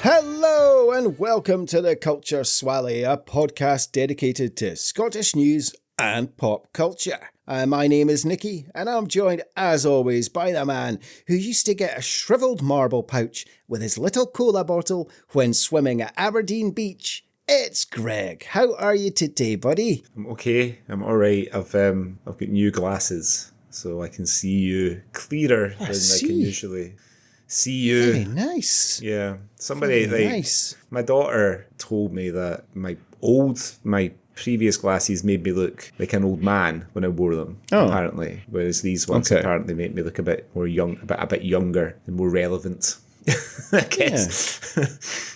Hello and welcome to the Culture Swally, a podcast dedicated to Scottish news and pop culture. My name is Nicky, and I'm joined, as always, by the man who used to get a shriveled marble pouch with his little cola bottle when swimming at Aberdeen Beach. It's Greg. How are you today, buddy? I'm okay. I'm all right. I've got new glasses, so I can see you clearer than I can usually see you. Very nice. Yeah. Somebody nice. My daughter told me that my previous glasses made me look like an old man when I wore them. Apparently, whereas these ones apparently make me look a bit more young, a bit younger and more relevant. I guess. Yeah.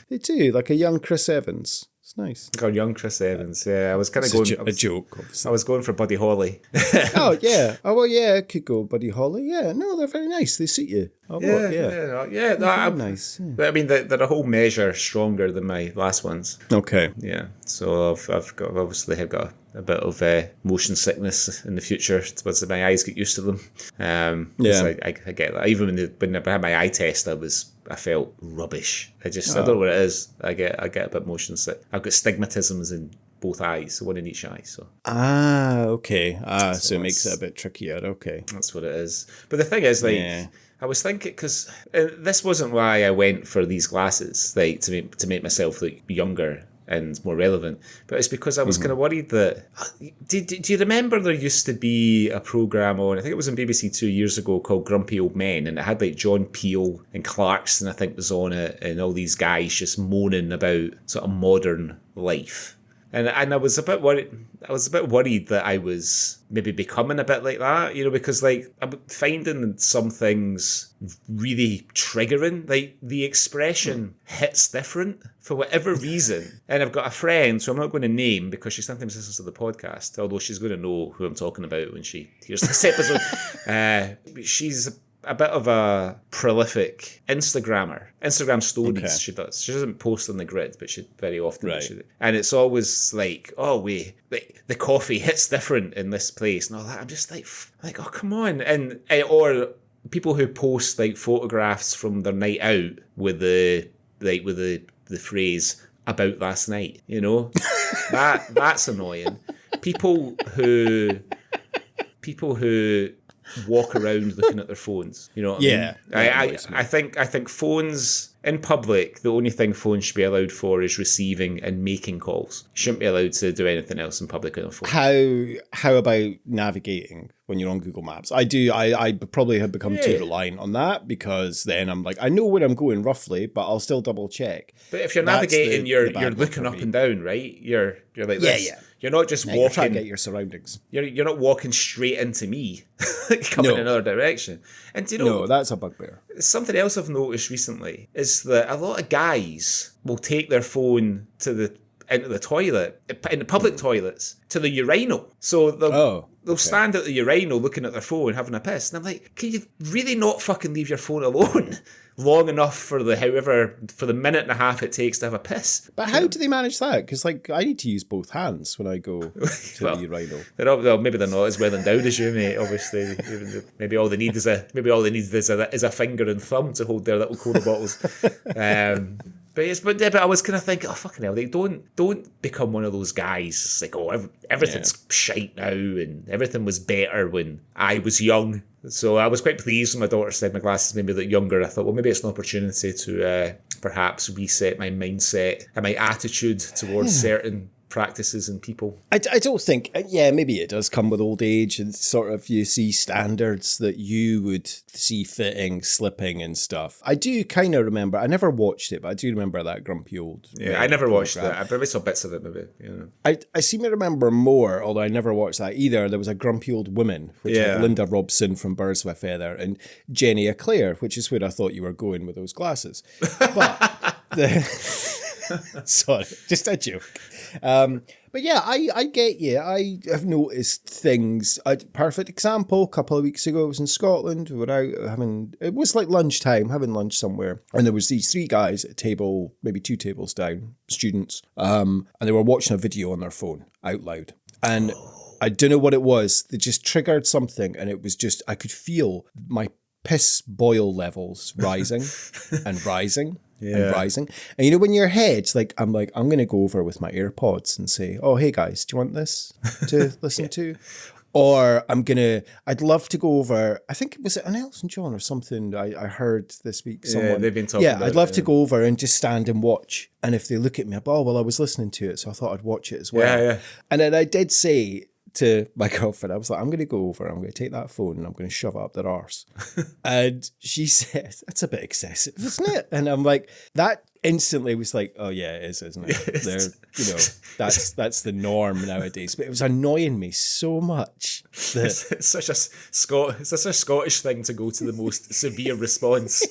They do, like a young Chris Evans. It's nice. Like a young Chris Evans. Yeah, I was kind of going a joke. Obviously. I was going for Buddy Holly. Oh yeah. Oh well, yeah. It could go Buddy Holly. Yeah. No, they're very nice. They suit you. Nice. Yeah. I mean, they're a whole measure stronger than my last ones. Okay. Yeah. So I've obviously got a bit of motion sickness in the future once my eyes get used to them. I get that. Even when I had my eye test, I felt rubbish. I don't know what it is. I get a bit motion sick. I've got stigmatisms in both eyes, one in each eye. So okay. So it makes it a bit trickier. Okay, that's what it is. But the thing is, I was thinking, because this wasn't why I went for these glasses, like to make myself look younger and more relevant, but it's because I was kind of worried that. Do you remember there used to be a programme on, I think it was on BBC 2 years ago, called Grumpy Old Men, and it had like John Peel and Clarkson, I think, was on it, and all these guys just moaning about sort of modern life. And I was a bit worried. That I was maybe becoming a bit like that, because like I'm finding some things really triggering. Like the expression hits different for whatever reason. And I've got a friend, so I'm not going to name because she sometimes listens to the podcast, although she's going to know who I'm talking about when she hears this episode. She's a bit of a prolific Instagram stories. She does. She doesn't post on the grid, but she very often does. And it's always like, the coffee hits different in this place and all that. I'm just like, oh, come on. And or people who post like photographs from their night out with the phrase "about last night," that's annoying. People who walk around looking at their phones. You know what I mean? I think phones in public, the only thing phones should be allowed for is receiving and making calls. You shouldn't be allowed to do anything else in public on a phone. How about navigating when you're on Google Maps? I probably have become too reliant on that, because then I'm like, I know where I'm going roughly, but I'll still double check. But if you're navigating, you're looking up and down, right? You're like this. Yeah. You're not just walking. You're trying to get your surroundings. You're not walking straight into me, coming in another direction. And no, that's a bugbear. Something else I've noticed recently is that a lot of guys will take their phone into the toilet, in the public toilets, to the urinal. So they'll stand at the urinal looking at their phone, having a piss. And I'm like, can you really not fucking leave your phone alone long enough for the minute and a half it takes to have a piss? But how do they manage that? Because I need to use both hands when I go to the urinal. Maybe they're not as well endowed as you, mate. Obviously, maybe all they need is a finger and thumb to hold their little cola bottles. But I was kind of thinking, oh fucking hell! They don't become one of those guys. It's like, oh, everything's shite now, and everything was better when I was young. So I was quite pleased when my daughter said my glasses made me look younger. I thought, well, maybe it's an opportunity to perhaps reset my mindset and my attitude towards certain practices and people. I don't think, maybe it does come with old age, and sort of you see standards that you would see fitting, slipping and stuff. I do kind of remember, I never watched it, but I do remember that Grumpy Old. Yeah, I never watched that. I probably saw bits of it, maybe. I seem to remember more, although I never watched that either. There was a Grumpy Old Woman, which had Linda Robson from Birds of a Feather and Jenny Eclair, which is where I thought you were going with those glasses. But sorry, just a joke. But yeah, I get you. I have noticed things. A perfect example, a couple of weeks ago, I was in Scotland. We were out it was like lunchtime, having lunch somewhere. And there was these three guys at a table, maybe 2 tables down, students. And they were watching a video on their phone out loud. And I don't know what it was. They just triggered something. And it was just, I could feel my piss boil levels rising and rising. and rising. And when your head's like, I'm going to go over with my AirPods and say, oh, hey guys, do you want this to listen to? Or I'd love to go over, I think, was it an Elton John or something I heard this week? Someone, they've been talking about I'd love to go over and just stand and watch. And if they look at me, I was listening to it, so I thought I'd watch it as well. Yeah. And then I did say to my girlfriend, I was like, I'm going to go over, I'm going to take that phone and I'm going to shove it up their arse. And she said, that's a bit excessive, isn't it? And I'm like, that instantly was like, oh yeah, it is, isn't it? That's the norm nowadays. But it was annoying me so much. It's such a Scottish thing to go to the most severe response.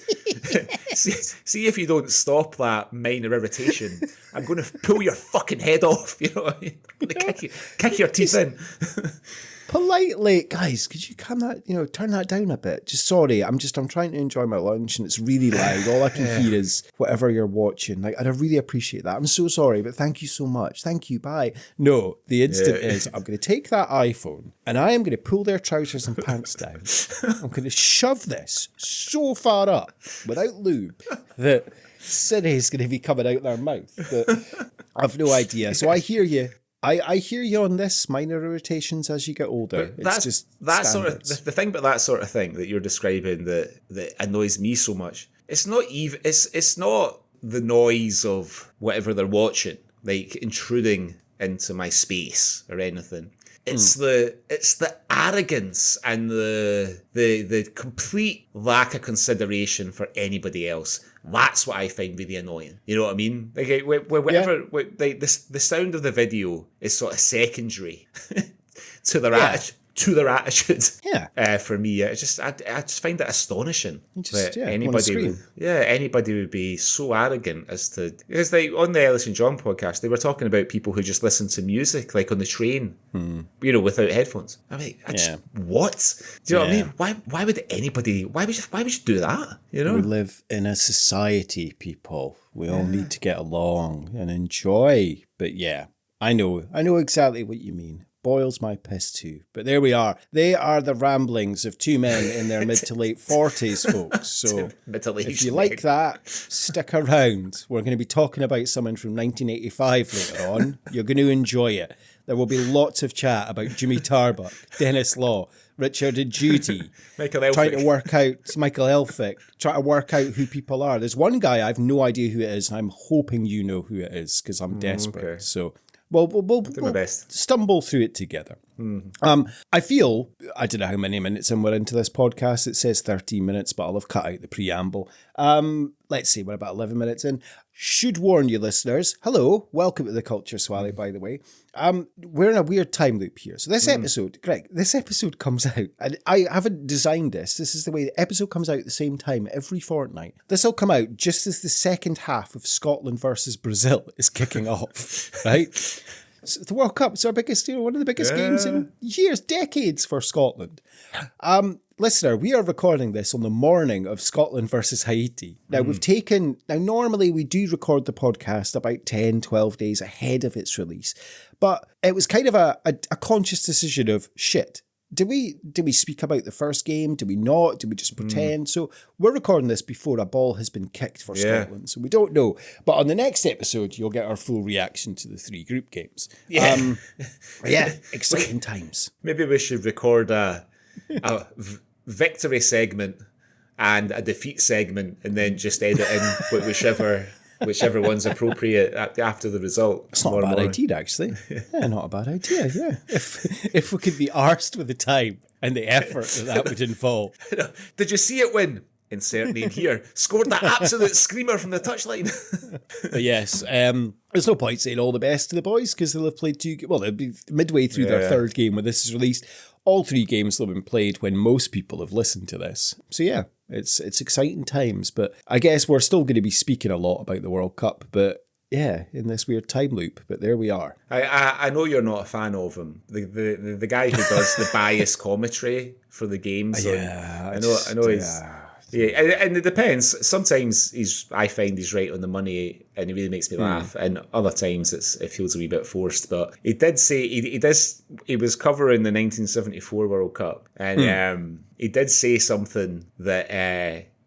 see if you don't stop that minor irritation, I'm going to pull your fucking head off. You know what I mean? I'm going to kick your teeth in. Politely, guys, could you turn that down a bit? Just sorry, I'm trying to enjoy my lunch and it's really loud. All I can hear is whatever you're watching. Like, I really appreciate that. I'm so sorry, but thank you so much. Thank you, bye. No, the instant is I'm going to take that iPhone and I am going to pull their trousers and pants down. I'm going to shove this so far up without lube that Siri's going to be coming out their mouth. But I've no idea. So I hear you. I hear you on this, minor irritations as you get older. But that's just that standards. Sort of the thing about that sort of thing that you're describing that annoys me so much. It's not even it's not the noise of whatever they're watching, like intruding into my space or anything. It's the arrogance and the complete lack of consideration for anybody else. That's what I find really annoying. You know what I mean? Like whatever, the sound of the video is sort of secondary to their attitude. To their attitude, for me, I just find it astonishing that anybody would be so arrogant as to, because on the Ellis and John podcast they were talking about people who just listen to music like on the train, without headphones. I mean, what? Do you know what I mean? Why would anybody? Why would you do that? You know, we live in a society, people. We all need to get along and enjoy. But I know exactly what you mean. Boils my piss too. But there we are. They are the ramblings of two men in their mid to late 40s, folks. So if you like that, stick around. We're going to be talking about someone from 1985 later on. You're going to enjoy it. There will be lots of chat about Jimmy Tarbuck, Dennis Law, Richard and Judy, Michael Elphick. Trying to work out who people are. There's one guy, I have no idea who it is, and I'm hoping you know who it is because I'm desperate. Okay. So we'll do my best. Stumble through it together. I feel, I don't know how many minutes in we're into this podcast. It says 13 minutes, but I'll have cut out the preamble. Let's see, we're about 11 minutes in. Should warn you, listeners. Hello, welcome to the Culture Swally, by the way. We're in a weird time loop here. So this episode, Greg, comes out, and I haven't designed this. This is the way the episode comes out at the same time every fortnight. This will come out just as the second half of Scotland versus Brazil is kicking off, right? So the World Cup is our biggest, one of the biggest games in years, decades for Scotland. Listener, we are recording this on the morning of Scotland versus Haiti. Now, normally we do record the podcast about 10, 12 days ahead of its release, but it was kind of a conscious decision of, shit, do we speak about the first game? Do we not? Do we just pretend? So we're recording this before a ball has been kicked for Scotland, so we don't know. But on the next episode, you'll get our full reaction to the three group games. Exciting times. Maybe we should record a victory segment and a defeat segment, and then just edit in whichever one's appropriate after the result. It's not a bad idea, actually. Not a bad idea, yeah. If we could be arsed with the time and the effort that would involve. Did you see it win? Insert name here. Scored that absolute screamer from the touchline. But yes, there's no point saying all the best to the boys because they'll have played they'll be midway through their third game when this is released. All three games will have been played when most people have listened to this. So yeah, it's exciting times, but I guess we're still going to be speaking a lot about the World Cup, but yeah, in this weird time loop, but there we are. I know you're not a fan of him. The guy who does the biased commentary for the games. I know he's... Yeah, and it depends. Sometimes I find he's right on the money, and he really makes me laugh. And other times it feels a wee bit forced. But he did say he was covering the 1974 World Cup, and he did say something that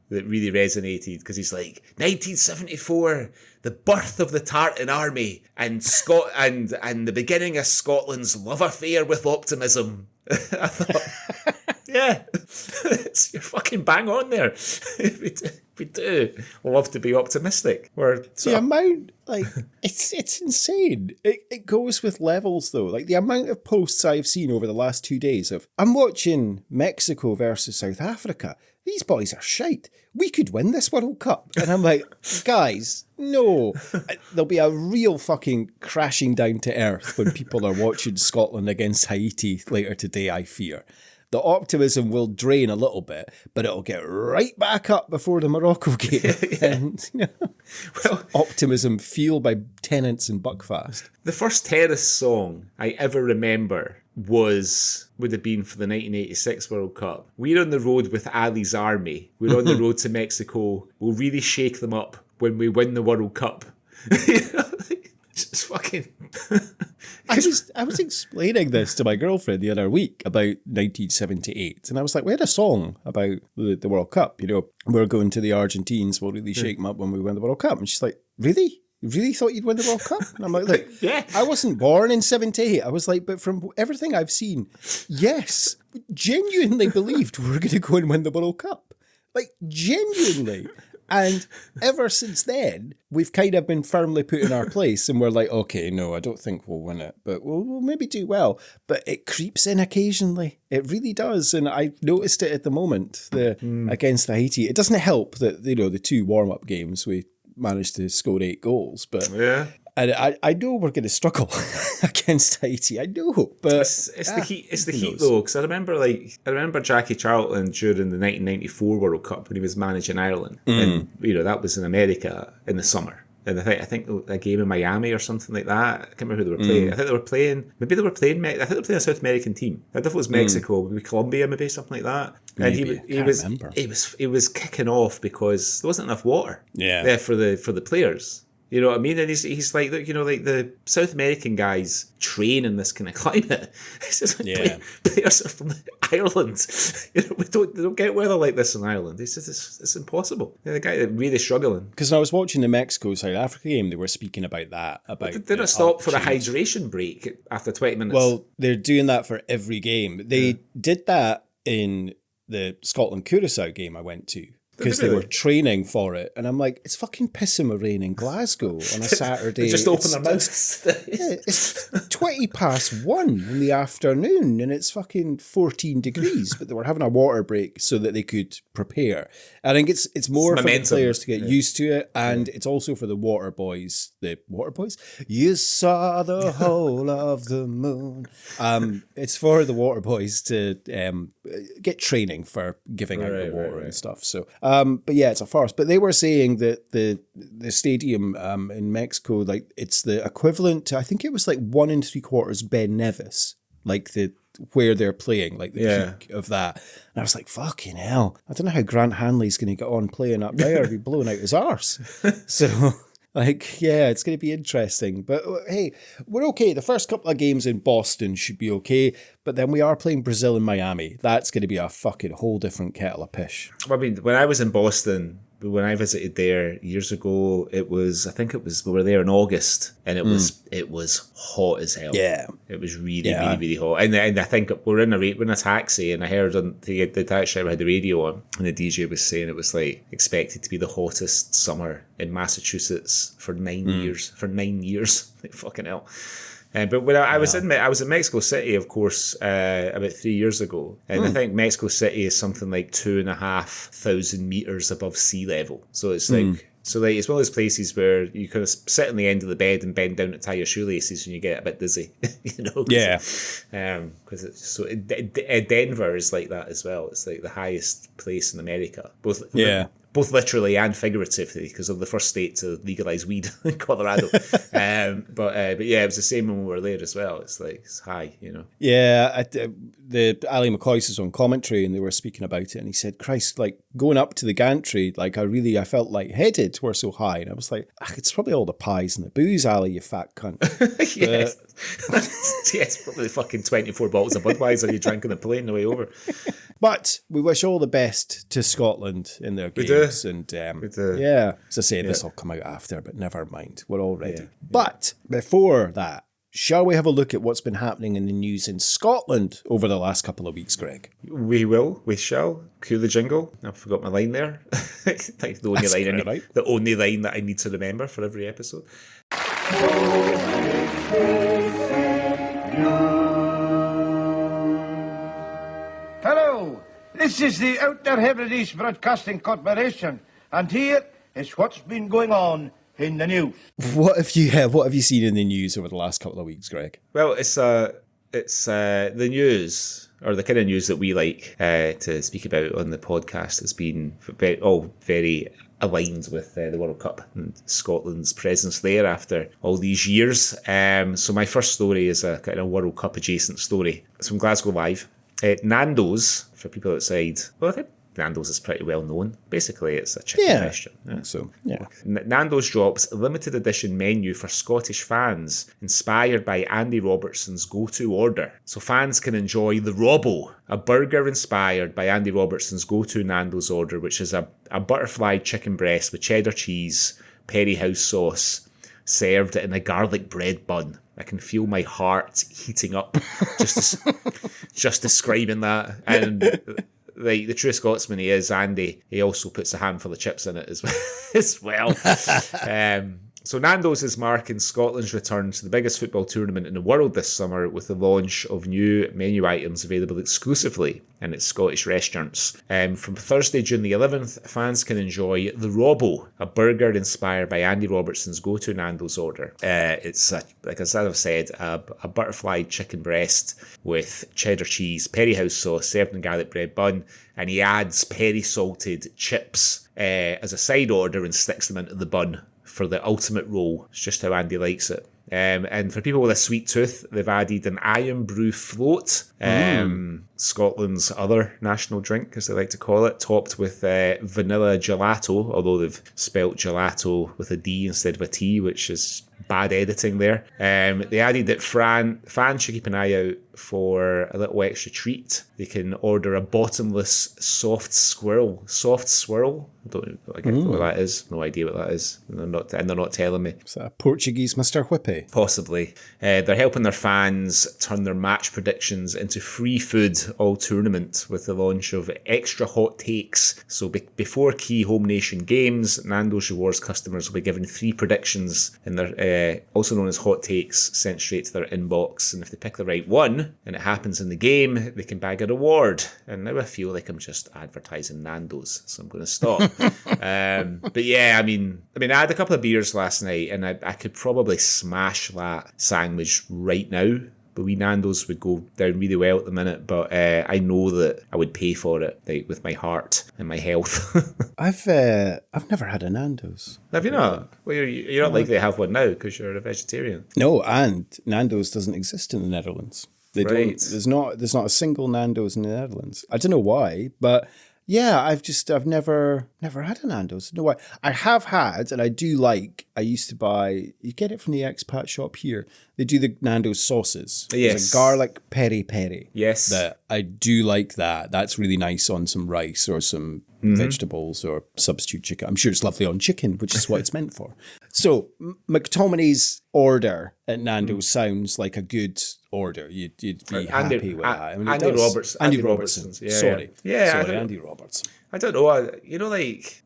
that really resonated, because he's like, 1974, the birth of the Tartan Army and and the beginning of Scotland's love affair with optimism. I thought, yeah, you're fucking bang on there. we do love to be optimistic. The amount, like, it's insane. It goes with levels, though. Like, the amount of posts I've seen over the last 2 days of, I'm watching Mexico versus South Africa. These boys are shite. We could win this World Cup. And I'm like, guys, no. There'll be a real fucking crashing down to earth when people are watching Scotland against Haiti later today, I fear. The optimism will drain a little bit, but it'll get right back up before the Morocco game. Yeah. And, well, optimism fueled by Tennants and Buckfast. The first terrace song I ever remember would have been for the 1986 World Cup. We're on the road with Ali's army. We're on the road to Mexico. We'll really shake them up when we win the World Cup. Just fucking... I was explaining this to my girlfriend the other week about 1978, and I was like, we had a song about the World Cup, we're going to the Argentines, we'll really shake them up when we win the World Cup. And she's like, really? You really thought you'd win the World Cup? And I'm like, yeah. I wasn't born in 78. I was like, but from everything I've seen, yes, genuinely believed we were going to go and win the World Cup. Like, genuinely. And ever since then, we've kind of been firmly put in our place, and we're like, okay, no, I don't think we'll win it, but we'll maybe do well. But it creeps in occasionally. It really does. And I've noticed it at the moment against Haiti. It doesn't help that, the 2 warm-up games, we managed to score 8 goals. But yeah. And I know we're going to struggle against Haiti. I know, but it's the heat. It's the heat, though, because I remember Jackie Charlton during the 1994 World Cup when he was managing Ireland, and that was in America in the summer. And I think a game in Miami or something like that. I can't remember who they were playing. I think they were playing. Maybe they were playing. I think they were playing a South American team. I don't know if it was Mexico, maybe Colombia, maybe something like that. Maybe. And he was kicking off because there wasn't enough water there for the players. You know what I mean? And he's like, like the South American guys train in this kind of climate. It's just like players are from Ireland. We don't get weather like this in Ireland. He says it's impossible. The guy really struggling. Because I was watching the Mexico-South Africa game, they were speaking about that. Did it stop for a hydration break after 20 minutes? Well, they're doing that for every game. They did that in the Scotland-Curacao game I went to. Because they were training for it. And I'm like, it's fucking pissing with rain in Glasgow on a Saturday. They just open their mouths. It's 1:20 in the afternoon and it's fucking 14 degrees, but they were having a water break so that they could prepare. I think it's more for the players to get used to it, and it's also for the water boys. The water boys? You saw the whole of the moon. It's for the water boys to get training for giving out the water and stuff. So, but yeah, it's a farce. But they were saying that the stadium in Mexico, like it's the equivalent to, I think it was like 1 3/4 Ben Nevis, like where they're playing, like the peak of that. And I was like, fucking hell. I don't know how Grant Hanley's going to get on playing up there. He'll be blowing out his arse. So, like, yeah, it's going to be interesting. But hey, we're okay. The first couple of games in Boston should be okay. But then we are playing Brazil in Miami. That's going to be a fucking whole different kettle of fish. I mean, when I was in Boston, when I visited there years ago, we were there in August, and it was hot as hell. Yeah. It was really hot. And I think we're in a taxi, and I heard the taxi driver had the radio on, and the DJ was saying it was like expected to be the hottest summer in Massachusetts for 9 years. For 9 years. Like, fucking hell. But when I was in Mexico City, of course, about 3 years ago, and I think Mexico City is something like 2,500 meters above sea level. So it's like it's one of those places where you kind of sit on the end of the bed and bend down to tie your shoelaces, and you get a bit dizzy, because it's so. Denver is like that as well. It's like the highest place in America. both literally and figuratively, because they're the first state to legalise weed in Colorado. But yeah, it was the same when we were there as well. It's like, it's high, you know. Yeah, the Ali McCoy was on commentary and they were speaking about it, and he said, Christ, like going up to the gantry, like I felt lightheaded, we're so high. And I was like, it's probably all the pies and the booze, Ali, you fat cunt. Yes. Yes, probably fucking 24 bottles of Budweiser you drank on the plane the way over. But we wish all the best to Scotland in their games. We do. Yeah, as I say, this will come out after, but never mind. We're all ready. Yeah. But before that, shall we have a look at what's been happening in the news in Scotland over the last couple of weeks, Greg? We will. We shall. Cue the jingle. I forgot my line there. The only line that I need to remember for every episode. Hello, this is the Outer Hebrides Broadcasting Corporation, and here is what's been going on in the news. What have you seen in the news over the last couple of weeks, Greg? Well, it's the news, or the kind of news that we like to speak about on the podcast, has been very aligned with the World Cup and Scotland's presence there after all these years. So my first story is a kind of World Cup adjacent story. It's from Glasgow Live. Nando's, for people outside, well, I think Nando's is pretty well known. Basically, it's a chicken restaurant. Yeah. So, yeah. Nando's drops limited edition menu for Scottish fans, inspired by Andy Robertson's go-to order. So fans can enjoy the Robbo, a burger inspired by Andy Robertson's go-to Nando's order, which is a butterfly chicken breast with cheddar cheese, Perry House sauce, served in a garlic bread bun. I can feel my heart heating up just describing that. And the true Scotsman he is, Andy, he also puts a handful of chips in it as well. So Nando's is marking Scotland's return to the biggest football tournament in the world this summer with the launch of new menu items available exclusively in its Scottish restaurants. From Thursday, June the 11th, fans can enjoy the Robbo, a burger inspired by Andy Robertson's go-to Nando's order. It's, like as I've said, a butterfly chicken breast with cheddar cheese, Perry House sauce, served in garlic bread bun, and he adds Perry salted chips as a side order and sticks them into the bun for the ultimate roll. It's just how Andy likes it. And for people with a sweet tooth, they've added an Iron Brew float, Scotland's other national drink, as they like to call it, topped with vanilla gelato, although they've spelt gelato with a D instead of a T, which is bad editing there. They added that fans should keep an eye out for a little extra treat. They can order a bottomless soft swirl. I don't know what that is. No idea what that is. And they're not telling me. Is that a Portuguese Mr. Whippy? Possibly. They're helping their fans turn their match predictions into free food all tournament with the launch of extra hot takes. So before key home nation games, Nando's rewards customers will be given 3 predictions in their also known as hot takes, sent straight to their inbox. And if they pick the right one and it happens in the game, they can bag a reward. And now I feel like I'm just advertising Nando's, so I'm going to stop. But yeah, I mean, I had a couple of beers last night, and I could probably smash that sandwich right now. But we Nando's would go down really well at the minute, but I know that I would pay for it, like, with my heart and my health. I've never had a Nando's. Have you not? Well, you're not likely to have one now because you're a vegetarian. No, and Nando's doesn't exist in the Netherlands. They don't. There's not a single Nando's in the Netherlands. I don't know why, but yeah, I've never had a Nando's. No, I have had, and I do like. I used to buy. You get it from the expat shop here. They do the Nando's sauces. Yes, there's a garlic peri. Yes, that I do like that. That's really nice on some rice or some vegetables or substitute chicken. I'm sure it's lovely on chicken, which is what it's meant for. So McTominay's order at Nando's sounds like a good order. You'd be happy with that. I mean, Andy Robertson. Sorry, Andy Robertson. I don't know. I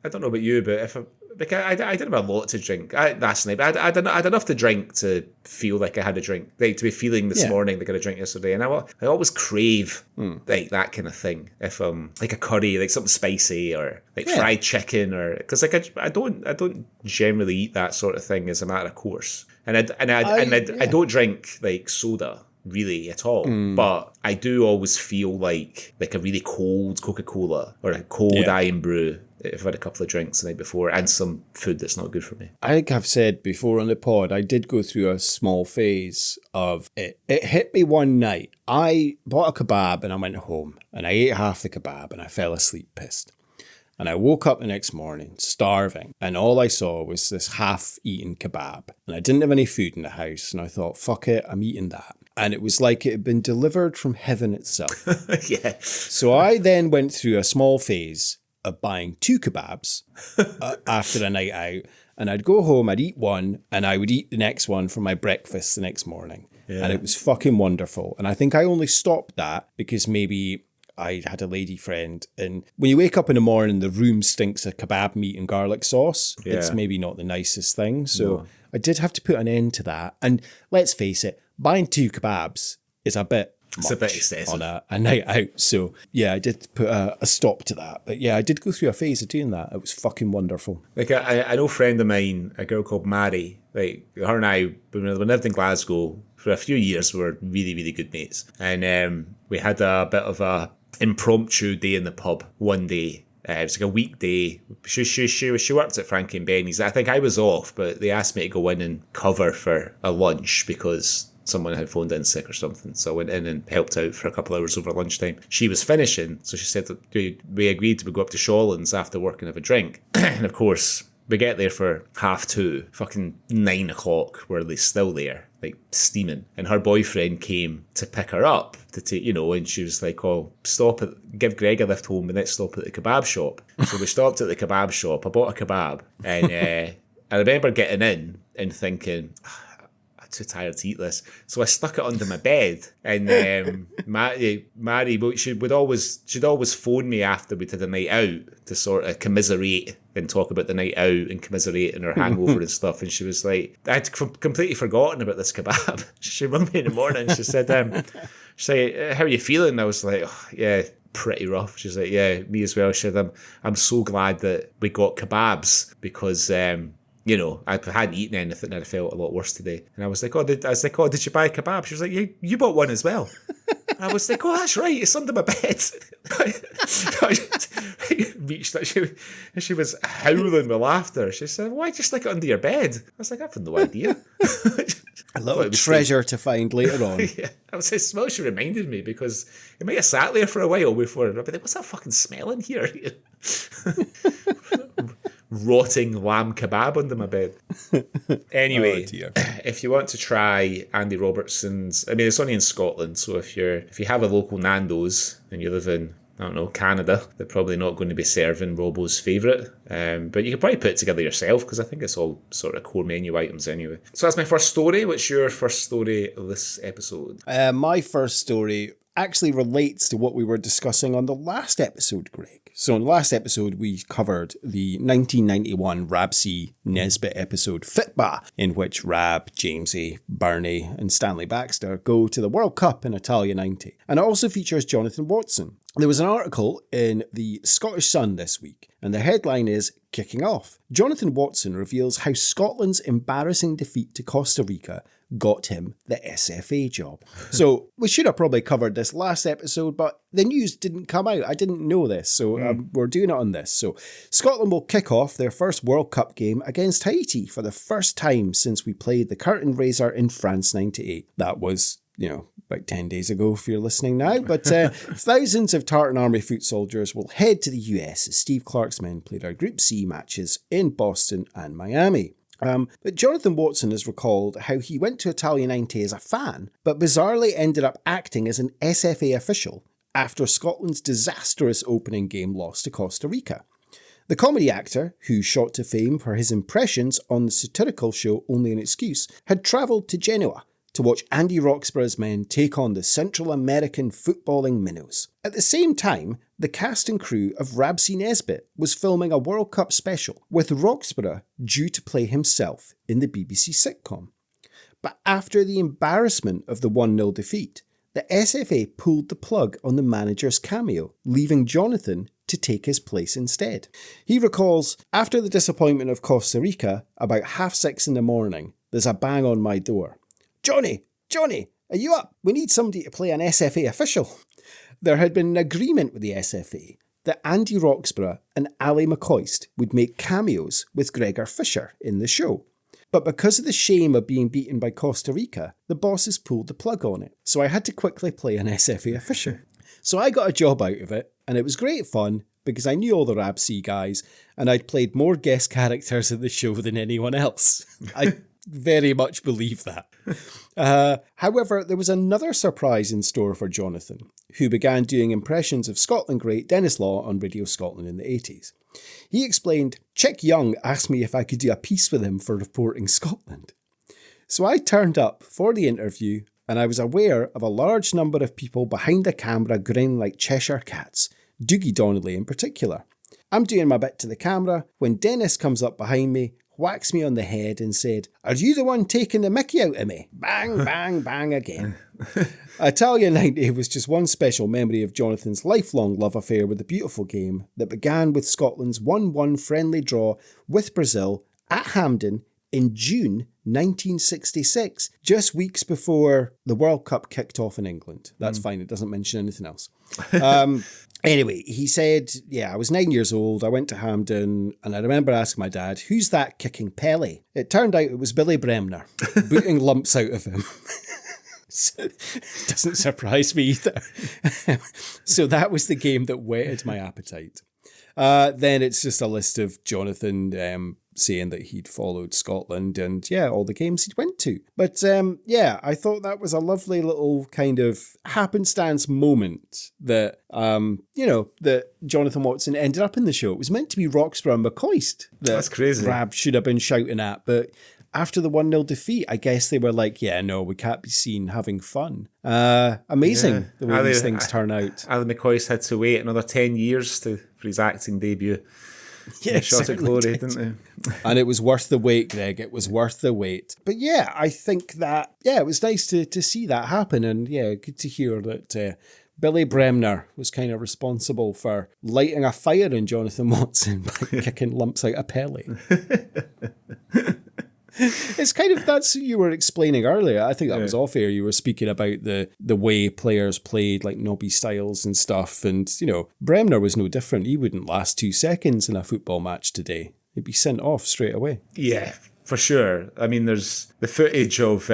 don't know about you, but I didn't have a lot to drink last night. But I had enough to drink to feel like I had a drink, like to be feeling this morning like I had a drink yesterday. And I always crave like that kind of thing. If like a curry, like something spicy, or like fried chicken, or because like I don't generally eat that sort of thing as a matter of course. And I don't drink like soda really at all, but I do always feel like a really cold Coca-Cola or a cold Iron Brew if I've had a couple of drinks the night before and some food that's not good for me. I think I've said before on the pod, I did go through a small phase of it. It hit me one night. I bought a kebab and I went home and I ate half the kebab and I fell asleep pissed. And I woke up the next morning starving and all I saw was this half-eaten kebab. And I didn't have any food in the house and I thought, fuck it, I'm eating that. And it was like it had been delivered from heaven itself. Yeah. So I then went through a small phase of buying 2 kebabs after a night out. And I'd go home, I'd eat one, and I would eat the next one for my breakfast the next morning. Yeah. And it was fucking wonderful. And I think I only stopped that because maybe I had a lady friend, and when you wake up in the morning, the room stinks of kebab meat and garlic sauce. Yeah. It's maybe not the nicest thing. So I did have to put an end to that. And let's face it, buying 2 kebabs is a bit It's a bit excessive on a night out. So yeah, I did put a stop to that. But yeah, I did go through a phase of doing that. It was fucking wonderful. Like I know a friend of mine, a girl called Mary, like her and I, when we lived in Glasgow for a few years, we were really, really good mates. And we had a bit of a impromptu day in the pub one day. It was like a weekday. She worked at Frankie and Benny's. I think I was off, but they asked me to go in and cover for a lunch because someone had phoned in sick or something. So I went in and helped out for a couple of hours over lunchtime. She was finishing, so she said that we agreed to go up to Shawlands after work and have a drink. And of course, we get there for 2:30, fucking 9 o'clock, were they still there, like steaming. And her boyfriend came to pick her up to take, and she was like, "Oh, give Greg a lift home and let's stop at the kebab shop." So we stopped at the kebab shop. I bought a kebab, and I remember getting in and thinking, too tired to eat this, so I stuck it under my bed. And Mary, she'd always phone me after we'd had a night out to sort of commiserate and talk about the night out and commiserate and her hangover and stuff. And she was like, I'd completely forgotten about this kebab. She rang me in the morning. She said, "How are you feeling?" I was like, "Oh, yeah, pretty rough." She's like, "Yeah, me as well." She said, I'm so glad that we got kebabs because I hadn't eaten anything and I felt a lot worse today. And I was like, did you buy a kebab? She was like, you bought one as well. And I was like, oh, that's right, it's under my bed. I reached out, she was howling with laughter. She said, why'd you stick it under your bed? I was like, I've no idea. A little treasure to find later on. Yeah. I was like, smell, she reminded me because it might have sat there for a while before. I'd be like, what's that fucking smell in here? Rotting lamb kebab under my bed. Anyway, if you want to try Andy Robertson's, I mean, it's only in Scotland, so if you have a local Nando's and you live in, I don't know, Canada, they're probably not going to be serving Robbo's favourite. But you can probably put it together yourself because I think it's all sort of core menu items anyway. So that's my first story. What's your first story of this episode? My first story actually relates to what we were discussing on the last episode, Greg. So in the last episode, we covered the 1991 Rab C. Nesbitt episode Fitba, in which Rab, Jamesy, Bernie and Stanley Baxter go to the World Cup in Italia 90. And it also features Jonathan Watson. There was an article in the Scottish Sun this week, and the headline is Kicking Off. Jonathan Watson reveals how Scotland's embarrassing defeat to Costa Rica got him the SFA job. So we should have probably covered this last episode, but the news didn't come out. I didn't know this, so we're doing it on this. So Scotland will kick off their first World Cup game against Haiti for the first time since we played the curtain raiser in France 98. That was, about 10 days ago if you're listening now. But thousands of Tartan Army foot soldiers will head to the US as Steve Clark's men played our Group C matches in Boston and Miami. But Jonathan Watson has recalled how he went to Italia 90 as a fan, but bizarrely ended up acting as an SFA official after Scotland's disastrous opening game loss to Costa Rica. The comedy actor, who shot to fame for his impressions on the satirical show Only an Excuse, had travelled to Genoa to watch Andy Roxburgh's men take on the Central American footballing minnows. At the same time, the cast and crew of Rab C. Nesbitt was filming a World Cup special, with Roxburgh due to play himself in the BBC sitcom. But after the embarrassment of the 1-0 defeat, the SFA pulled the plug on the manager's cameo, leaving Jonathan to take his place instead. He recalls, after the disappointment of Costa Rica, about 6:30 in the morning, there's a bang on my door. Johnny, are you up? We need somebody to play an SFA official. There had been an agreement with the SFA that Andy Roxburgh and Ali McCoist would make cameos with Gregor Fisher in the show. But because of the shame of being beaten by Costa Rica, the bosses pulled the plug on it. So I had to quickly play an SFA official. So I got a job out of it, and it was great fun because I knew all the Rab C guys, and I'd played more guest characters in the show than anyone else. I very much believe that. However, there was another surprise in store for Jonathan, who began doing impressions of Scotland great Dennis Law on Radio Scotland in the 80s. He explained, Chick Young asked me if I could do a piece with him for reporting Scotland. So I turned up for the interview, and I was aware of a large number of people behind the camera grinning like Cheshire cats, Doogie Donnelly in particular. I'm doing my bit to the camera when Dennis comes up behind me, whacks me on the head and said, "Are you the one taking the mickey out of me?" Bang, bang, bang again. Italian 90 was just one special memory of Jonathan's lifelong love affair with the beautiful game that began with Scotland's 1-1 friendly draw with Brazil at Hampden in June 1966, just weeks before the World Cup kicked off in England. That's fine, it doesn't mention anything else. Anyway, he said, I was 9 years old, I went to Hampden, and I remember asking my dad, "Who's that kicking Pele?" It turned out it was Billy Bremner, booting lumps out of him. Doesn't surprise me either. So that was the game that whetted my appetite. Then it's just a list of Jonathan saying that he'd followed Scotland and all the games he'd went to. But I thought that was a lovely little kind of happenstance moment that, that Jonathan Watson ended up in the show. It was meant to be Roxburgh and McCoist that That's crazy. Rab should have been shouting at, but after the 1-0 defeat, I guess they were like, we can't be seen having fun. Amazing the way these things turn out. Ali McCoist had to wait another 10 years for his acting debut. Yeah, shot at glory, didn't they? And it was worth the wait, Greg. It was worth the wait. But I think that, it was nice to see that happen. And good to hear that Billy Bremner was kind of responsible for lighting a fire in Jonathan Watson by kicking lumps out of Pele. It's kind of, that's what you were explaining earlier. I think that was off air. You were speaking about the way players played, like Nobby Styles and stuff. And, Bremner was no different. He wouldn't last 2 seconds in a football match today. He'd be sent off straight away. Yeah, for sure. I mean, there's the footage of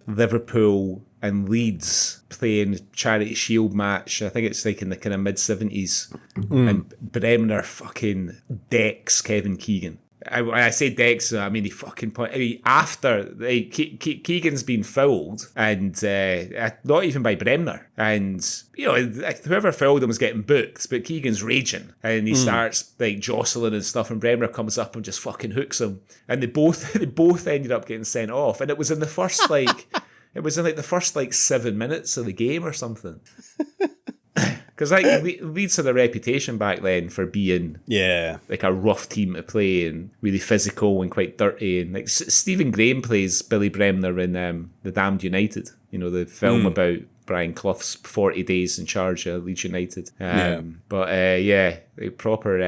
Liverpool and Leeds playing Charity Shield match. I think it's like in the kind of mid-70s. And Bremner fucking decks Kevin Keegan. When I say Dex, I mean he fucking point. After Keegan's been fouled, and not even by Bremner, and whoever fouled him was getting booked, but Keegan's raging, and he starts like jostling and stuff, and Bremner comes up and just fucking hooks him, and they both ended up getting sent off, and it was in the first the first 7 minutes of the game or something. Because Leeds had a reputation back then for being like a rough team to play and really physical and quite dirty. And like Stephen Graham plays Billy Bremner in The Damned United, the film about Brian Clough's 40 days in charge of Leeds United. Proper.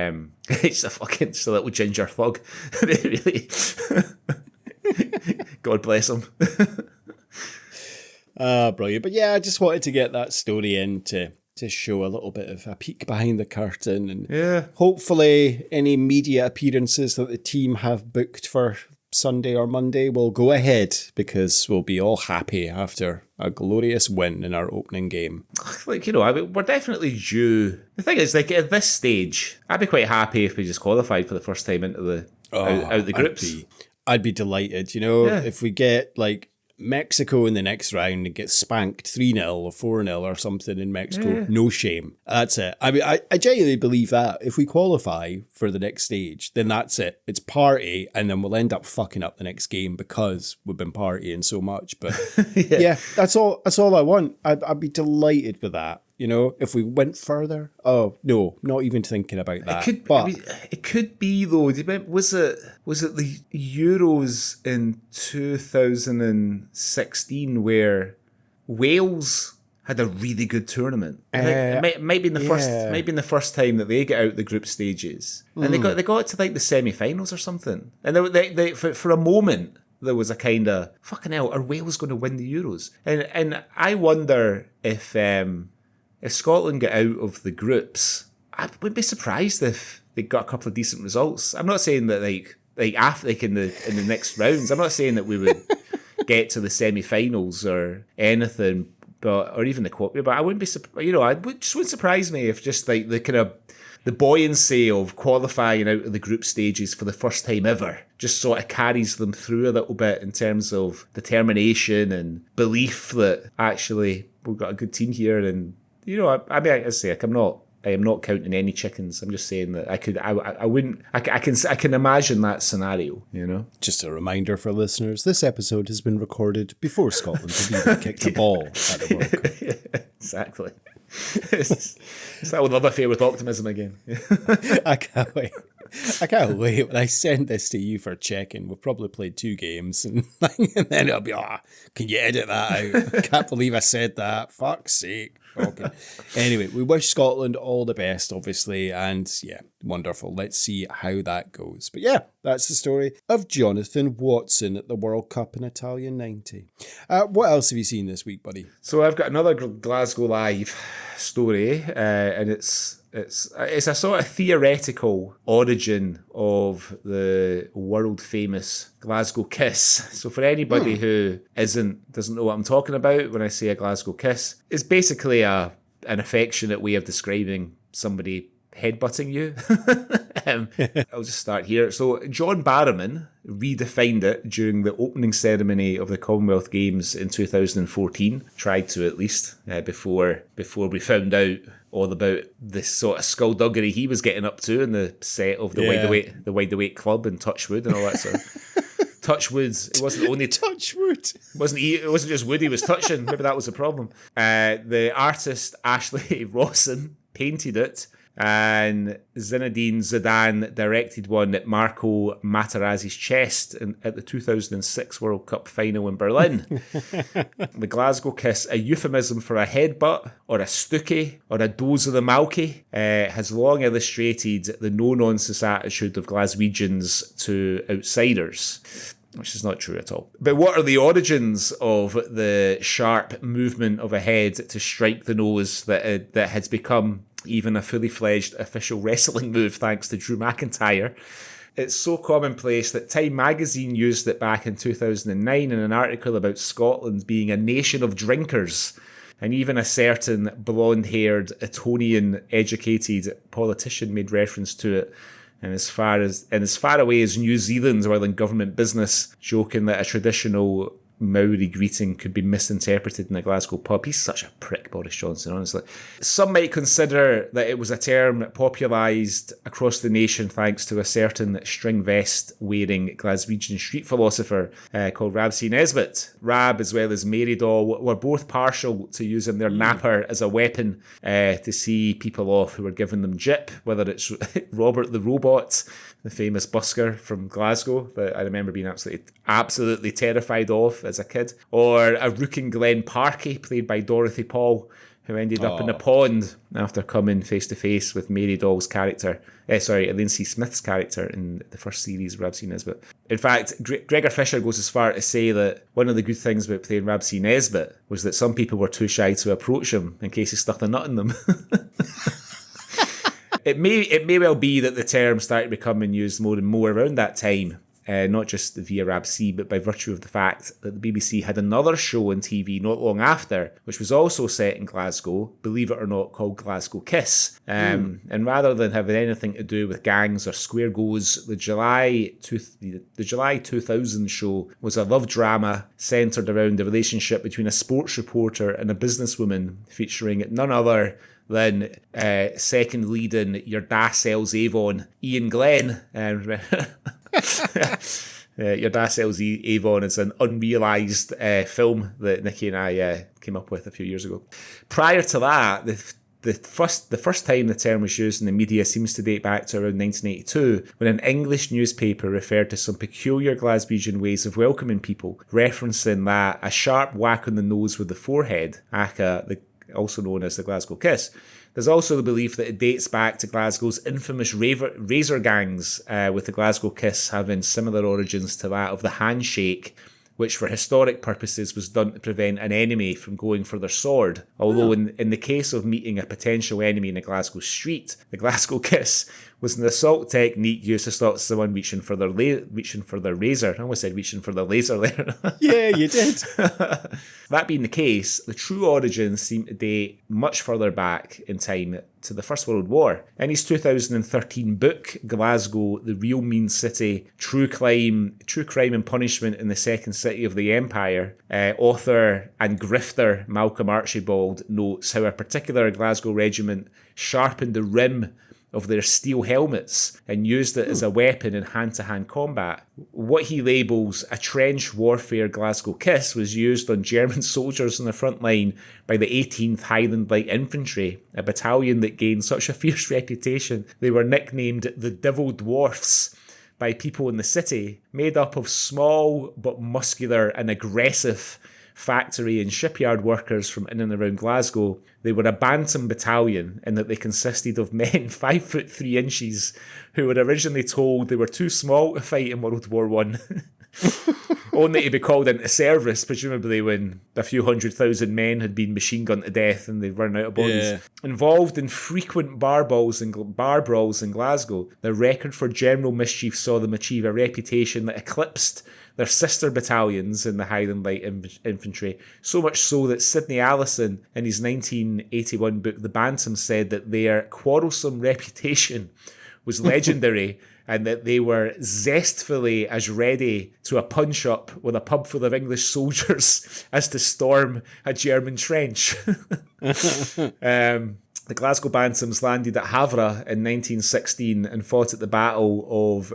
It's just a little ginger thug. Really. God bless him. Brilliant. But I just wanted to get that story in to show a little bit of a peek behind the curtain, and hopefully any media appearances that the team have booked for Sunday or Monday will go ahead, because we'll be all happy after a glorious win in our opening game. We're definitely due. The thing is, like at this stage, I'd be quite happy if we just qualified for the first time into the out the groups. I'd be delighted, if we get like Mexico in the next round and get spanked 3-0 or 4-0 or something in Mexico. No shame. That's it. I mean, I genuinely believe that if we qualify for the next stage, then that's it. It's party, and then we'll end up fucking up the next game because we've been partying so much. But that's all I want. I'd be delighted with that. If we went further, no, not even thinking about that. It could be though. Was it the Euros in 2016 where Wales had a really good tournament? It might be in the first time that they get out the group stages, and they got to like the semi-finals or something, and they for a moment there was a kind of fucking hell. Are Wales going to win the Euros? And I wonder if Scotland get out of the groups, I wouldn't be surprised if they got a couple of decent results. I'm not saying that after in the next rounds, I'm not saying that we would get to the semi-finals or anything, or even the quarter. But I wouldn't be, just wouldn't surprise me if just like the kind of the buoyancy of qualifying out of the group stages for the first time ever just sort of carries them through a little bit in terms of determination and belief that actually we've got a good team here. And I am not counting any chickens. I'm just saying that I can imagine that scenario, Just a reminder for listeners, this episode has been recorded before Scotland have even kicked a ball at the World Cup. Yeah, exactly. It's that with love affair with optimism again. I can't wait. When I send this to you for checking, we've probably played 2 games and then it'll be, can you edit that out? I can't believe I said that. Fuck's sake. Okay. Anyway, we wish Scotland all the best, obviously, and yeah, wonderful. Let's see how that goes. But yeah, that's the story of Jonathan Watson at the World Cup in Italia 90. What else have you seen this week, buddy? So I've got another Glasgow Live story, and it's a sort of theoretical origin of the world famous Glasgow Kiss. So for anybody who doesn't know what I'm talking about when I say a Glasgow Kiss, it's basically an affectionate way of describing somebody headbutting you. I'll just start here. So John Barrowman redefined it during the opening ceremony of the Commonwealth Games in 2014. Tried to, at least, before we found out all about this sort of skullduggery he was getting up to in the set of the Wide the Weight Club in Touchwood and all that sort of. Touchwood. It wasn't only Touchwood. It wasn't just wood he was touching. Maybe that was the problem. The artist Ashley Rawson painted it, and Zinedine Zidane directed one at Marco Materazzi's chest at the 2006 World Cup final in Berlin. The Glasgow Kiss, a euphemism for a headbutt or a stookie or a dose of the malky, has long illustrated the no-nonsense attitude of Glaswegians to outsiders, which is not true at all. But what are the origins of the sharp movement of a head to strike the nose that has become even a fully fledged official wrestling move thanks to Drew McIntyre? It's so commonplace that Time magazine used it back in 2009 in an article about Scotland being a nation of drinkers. And even a certain blonde-haired, Etonian-educated politician made reference to it. And as far away as New Zealand while in government business, joking that a traditional Maori greeting could be misinterpreted in a Glasgow pub. He's such a prick, Boris Johnson, honestly. Some might consider that it was a term popularised across the nation thanks to a certain string vest wearing Glaswegian street philosopher called Rab C. Nesbitt. Rab, as well as Mary Doll, were both partial to using their napper as a weapon to see people off who were giving them jip, whether it's Robert the Robot, the famous busker from Glasgow that I remember being absolutely terrified of as a kid, or a rooking Glenn Parkey played by Dorothy Paul, who ended up in a pond after coming face to face with Mary Doll's character, Lindsay Smith's character in the first series of Rab C. Nesbitt. In fact, Gregor Fisher goes as far to say that one of the good things about playing Rab C. Nesbitt was that some people were too shy to approach him in case he stuck a nut in them. It may well be that the term started becoming used more and more around that time, not just via Rab C, but by virtue of the fact that the BBC had another show on TV not long after, which was also set in Glasgow, believe it or not, called Glasgow Kiss. And rather than having anything to do with gangs or square goes, the July 2000 show was a love drama centred around the relationship between a sports reporter and a businesswoman, featuring none other than second lead in Your Da Sells Avon, Ian Glenn. Your Da Sells Avon is an unrealised film that Nikki and I came up with a few years ago. Prior to that, the first time the term was used in the media seems to date back to around 1982, when an English newspaper referred to some peculiar Glaswegian ways of welcoming people, referencing that a sharp whack on the nose with the forehead, aka also known as the Glasgow Kiss. There's also the belief that it dates back to Glasgow's infamous razor gangs, with the Glasgow Kiss having similar origins to that of the handshake, which for historic purposes was done to prevent an enemy from going for their sword. Although in the case of meeting a potential enemy in a Glasgow street, the Glasgow Kiss was an assault technique used to stop someone reaching for their razor. I almost said reaching for their laser there. Yeah, you did. That being the case, the true origins seem to date much further back in time to the First World War. In his 2013 book, Glasgow, the Real Mean City, True Crime and Punishment in the Second City of the Empire, author and grifter Malcolm Archibald notes how a particular Glasgow regiment sharpened the rim of their steel helmets and used it as a weapon in hand-to-hand combat. What he labels a trench warfare Glasgow Kiss was used on German soldiers on the front line by the 18th Highland Light Infantry, a battalion that gained such a fierce reputation they were nicknamed the Devil Dwarfs by people in the city, made up of small but muscular and aggressive factory and shipyard workers from in and around Glasgow. They were a bantam battalion in that they consisted of men 5'3" who were originally told they were too small to fight in World War One, only to be called into service, presumably when a few 100,000 men had been machine gunned to death and they'd run out of bodies. Yeah. Involved in frequent bar brawls in Glasgow, their record for general mischief saw them achieve a reputation that eclipsed their sister battalions in the Highland Light Infantry, so much so that Sidney Allison, in his 1981 book The Bantam, said that their quarrelsome reputation was legendary and that they were zestfully as ready to a punch-up with a pub full of English soldiers as to storm a German trench. The Glasgow Bantams landed at Havre in 1916 and fought at the Battle of,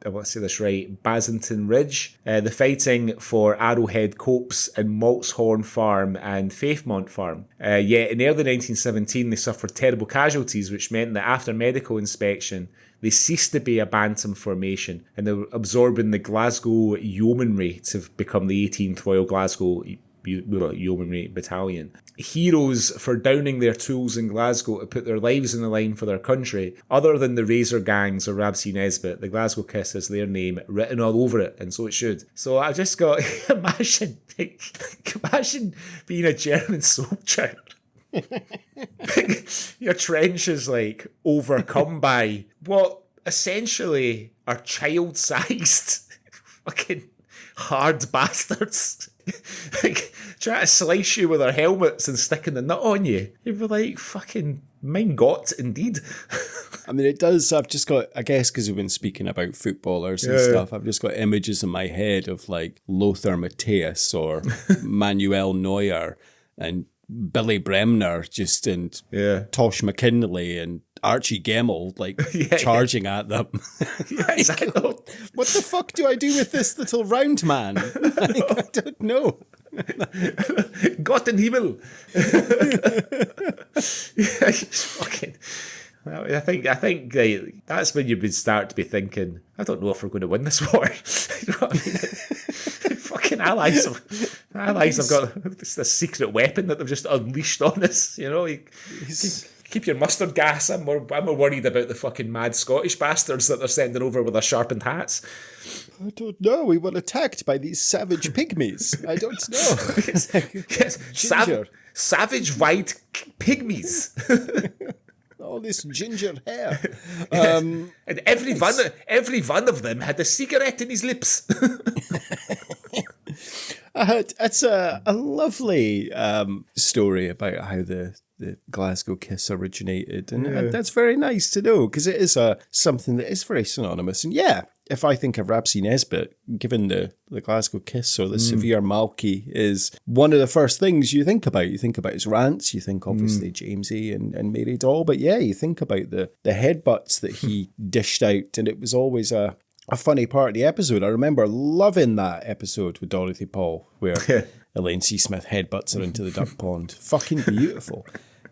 I want to say this right, Basington Ridge. The fighting for Arrowhead Copse and Maltshorn Farm and Faithmont Farm. Yet in early 1917 they suffered terrible casualties, which meant that after medical inspection they ceased to be a Bantam formation and they were absorbing the Glasgow Yeomanry to become the 18th Royal Glasgow Yeomanry Battalion. Heroes for downing their tools in Glasgow to put their lives on the line for their country. Other than the Razor Gangs or Rabsy Nesbitt, the Glasgow Kiss has their name written all over it, and so it should. So I just got, imagine being a German soldier. Your trench is like overcome by what essentially are child-sized fucking hard bastards. Like, try to slice you with their helmets and sticking the nut on you. You'd be like, fucking, mein Gott, indeed. I mean, it does. I've just got, I guess, because we've been speaking about footballers and stuff, I've just got images in my head of like Lothar Matthäus or Manuel Neuer and Billy Bremner just and Tosh McKinley and Archie Gemmell like charging at them. Yeah, exactly. What the fuck do I do with this little round man? I don't know. Gott in Himmel. Fucking. I think that's when you would start to be thinking, I don't know if we're going to win this war. You know what I mean? Fucking allies have got this secret weapon that they've just unleashed on us. You know, keep your mustard gas. I'm more worried about the fucking mad Scottish bastards that they're sending over with their sharpened hats. I don't know. We were attacked by these savage pygmies. I don't know. yes. Savage white pygmies. All this ginger hair. And every one of them had a cigarette in his lips. It's a lovely story about how the Glasgow Kiss originated, and that's very nice to know, because it is something that is very synonymous. And if I think of Rabsy Nesbitt, given the Glasgow Kiss or the Severe Malky is one of the first things you think about. You think about his rants, you think obviously Jamesy and Mary Doll, but you think about the headbutts that he dished out, and it was always a funny part of the episode. I remember loving that episode with Dorothy Paul, where Elaine C. Smith headbutts her into the duck pond. Fucking beautiful.